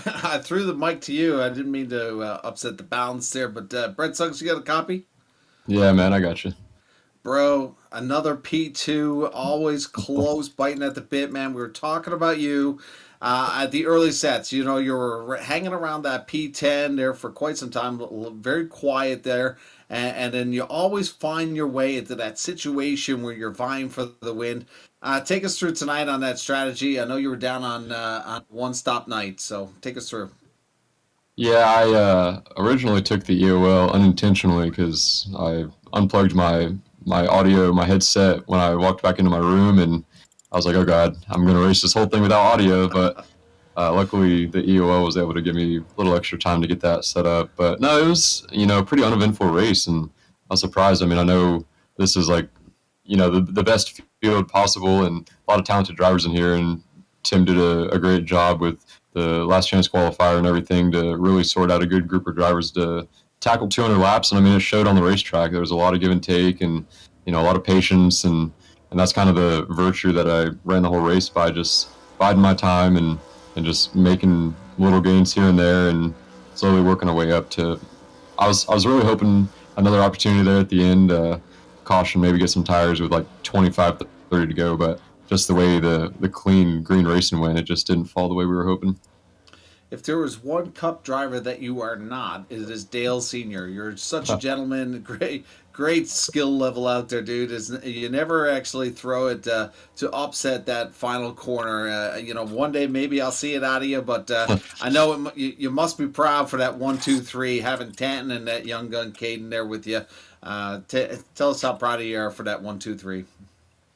I threw the mic to you. I didn't mean to upset the balance there, but Brett Suggs, you got a copy? Yeah, man, I got you. Bro, another P2, always close, biting at the bit, man. We were talking about you at the early sets. You were hanging around that P10 there for quite some time, very quiet there, and then you always find your way into that situation where you're vying for the win. Take us through tonight on that strategy. I know you were down on one-stop night, so take us through. Yeah, I originally took the EOL unintentionally because I unplugged my audio, my headset when I walked back into my room, and I was like, oh God, I'm going to race this whole thing without audio, but luckily the EOL was able to give me a little extra time to get that set up. But no, it was, a pretty uneventful race, and I was surprised. I mean, I know this is like, the best field possible and a lot of talented drivers in here, and Tim did a great job with the last chance qualifier and everything to really sort out a good group of drivers to tackle 200 laps. And I mean, it showed on the racetrack. There was a lot of give and take, and a lot of patience, and that's kind of the virtue that I ran the whole race by, just biding my time and just making little gains here and there, and slowly working our way up to. I was really hoping another opportunity there at the end. Caution, maybe get some tires with like 25 to 30 to go, but just the way the clean green racing went, it just didn't fall the way we were hoping. If there was one Cup driver that you are not, it is Dale Senior. You're such a gentleman, great skill level out there, dude. You never actually throw it to upset that final corner. One day maybe I'll see it out of you, but I know you must be proud for that 1, 2, 3, having Tanton and that young gun Caden there with you. Tell us how proud of you are for that 1, 2, 3.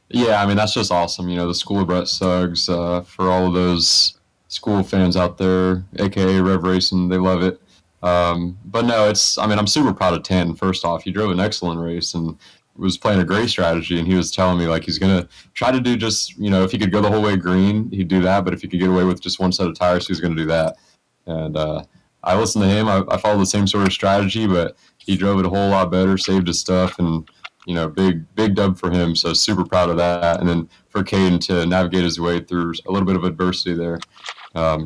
Yeah, I mean, that's just awesome. The school of Brett Suggs, for all of those school fans out there, aka Rev Racing, they love it. But no, I'm super proud of Tanton. First off, he drove an excellent race and was playing a great strategy, and he was telling me like he's gonna try to do just, if he could go the whole way green, he'd do that, but if he could get away with just one set of tires, he was gonna do that. And I listened to him. I followed the same sort of strategy, but he drove it a whole lot better, saved his stuff, and big dub for him. So super proud of that. And then for Caden to navigate his way through a little bit of adversity there,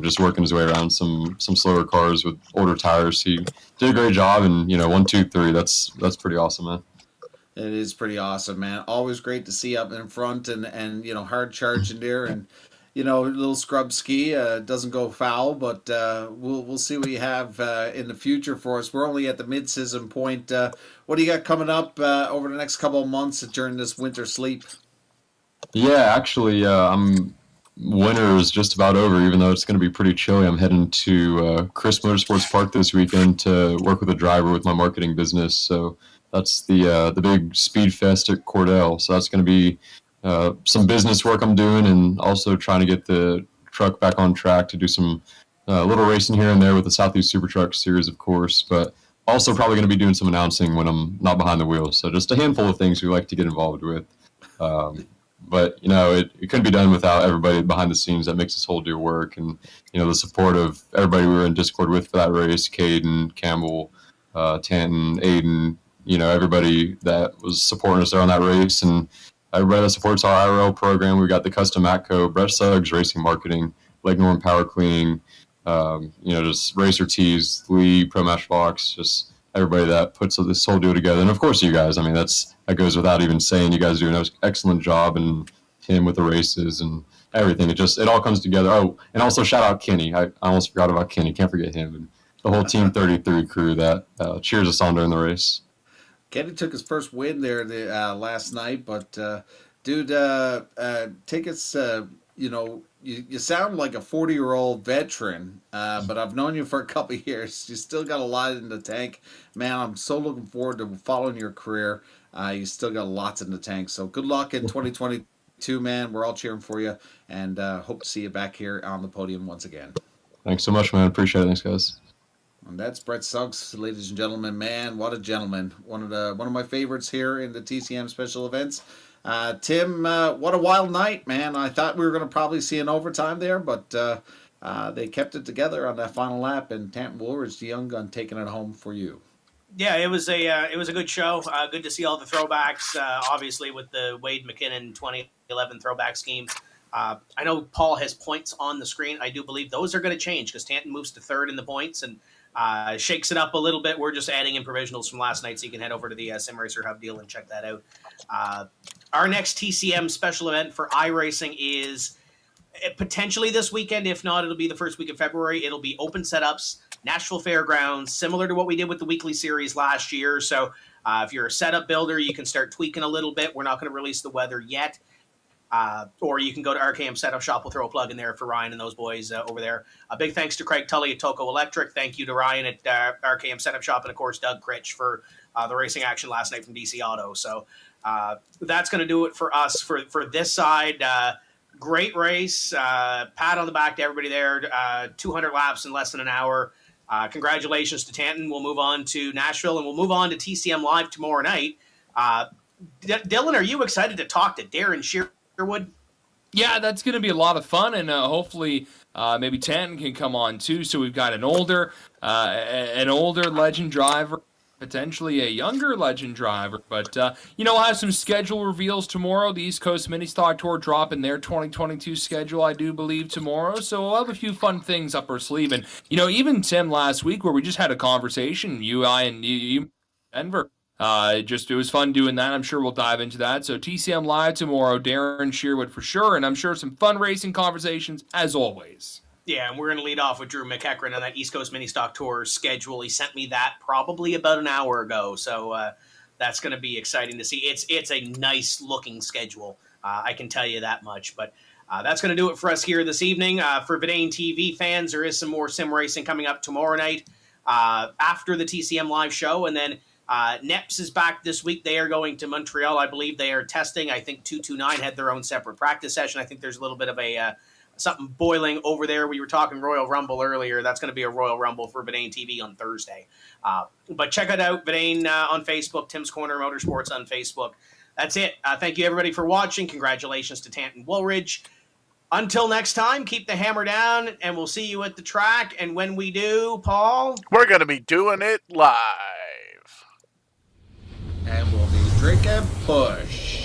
just working his way around some slower cars with older tires. He did a great job. And 1, 2, 3. That's pretty awesome, man. It is pretty awesome, man. Always great to see up in front and hard charging there, and a little scrub ski doesn't go foul, but we'll see what you have in the future for us. We're only at the mid-season point. What do you got coming up over the next couple of months during this winter sleep? Yeah, actually, winter is just about over, even though it's going to be pretty chilly. I'm heading to Chris Motorsports Park this weekend to work with a driver with my marketing business. So that's the big speed fest at Cordell. So that's going to be some business work I'm doing, and also trying to get the truck back on track to do some little racing here and there with the Southeast Super Truck Series, of course, but also probably going to be doing some announcing when I'm not behind the wheel. So just a handful of things we like to get involved with. But, it couldn't be done without everybody behind the scenes that makes this whole deal work. And, the support of everybody we were in Discord with for that race, Caden, Campbell, Tanton, Aiden, everybody that was supporting us there on that race, and everybody that supports our IRL program. We got the Custom Matco, Brett Suggs Racing Marketing, Lake Norman Power Cleaning, just Racer Tees, Lee, Pro Matchbox, just everybody that puts this whole deal together. And of course you guys, that goes without even saying. You guys do an excellent job, and Tim with the races and everything. It all comes together. Oh, and also shout out Kenny. I almost forgot about Kenny. Can't forget him. And the whole Team 33 crew that cheers us on during the race. Kenny took his first win there last night, but dude, take us. You sound like a 40-year-old veteran, but I've known you for a couple of years. You still got a lot in the tank, man. I'm so looking forward to following your career. You still got lots in the tank, so good luck in 2022, man. We're all cheering for you, and hope to see you back here on the podium once again. Thanks so much, man. Appreciate it. Thanks, guys. And that's Brett Suggs, ladies and gentlemen. Man, what a gentleman! One of my favorites here in the TCM special events. Tim, what a wild night, man! I thought we were going to probably see an overtime there, but they kept it together on that final lap, and Tanton Woolridge, the young gun, taking it home for you. Yeah, it was a good show. Good to see all the throwbacks. Obviously, with the Wade McKinnon 2011 throwback scheme. I know Paul has points on the screen. I do believe those are going to change because Tanton moves to third in the points and shakes it up a little bit. We're just adding in provisionals from last night, so you can head over to the Sim Racer Hub deal and check that out. Our next TCM special event for iRacing is potentially this weekend. If not, it'll be the first week of February. It'll be open setups, Nashville Fairgrounds, similar to what we did with the weekly series last year. So if you're a setup builder, you can start tweaking a little bit. We're not going to release the weather yet. Or you can go to RKM Setup Shop. We'll throw a plug in there for Ryan and those boys over there. A big thanks to Craig Tully at Tulco Electric. Thank you to Ryan at RKM Setup Shop. And, of course, Doug Critch for the racing action last night from DC Auto. So that's going to do it for us for this side. Great race. Pat on the back to everybody there. 200 laps in less than an hour. Congratulations to Tanton. We'll move on to Nashville, and we'll move on to TCM Live tomorrow night. Dylan, are you excited to talk to Darren Sherwood? Yeah, that's going to be a lot of fun, and hopefully maybe Tanton can come on too. So we've got an older legend driver, potentially a younger legend driver. But we'll have some schedule reveals tomorrow. The East Coast Mini Stock Tour dropping their 2022 schedule, I do believe, tomorrow. So we'll have a few fun things up our sleeve. And even Tim last week, where we just had a conversation, I, and you, Denver. It was fun doing that. I'm sure we'll dive into that. So TCM Live tomorrow, Darren Sherwood for sure, and I'm sure some fun racing conversations as always. Yeah, and we're going to lead off with Drew McEachran on that East Coast Mini Stock Tour schedule. He sent me that probably about an hour ago, so that's going to be exciting to see. It's a nice looking schedule, I can tell you that much. But that's going to do it for us here this evening. For Vidane TV fans, there is some more sim racing coming up tomorrow night after the TCM Live show, and then NEPS is back this week. They are going to Montreal. I believe they are testing. I think 229 had their own separate practice session. I think there's a little bit of a something boiling over there. We were talking Royal Rumble earlier. That's going to be a Royal Rumble for Vidane TV on Thursday. But check it out, Vidane on Facebook, Tim's Corner Motorsports on Facebook. That's it. Thank you, everybody, for watching. Congratulations to Tanton Woolridge. Until next time, keep the hammer down, and we'll see you at the track. And when we do, Paul? We're going to be doing it live. And we'll be drinking push.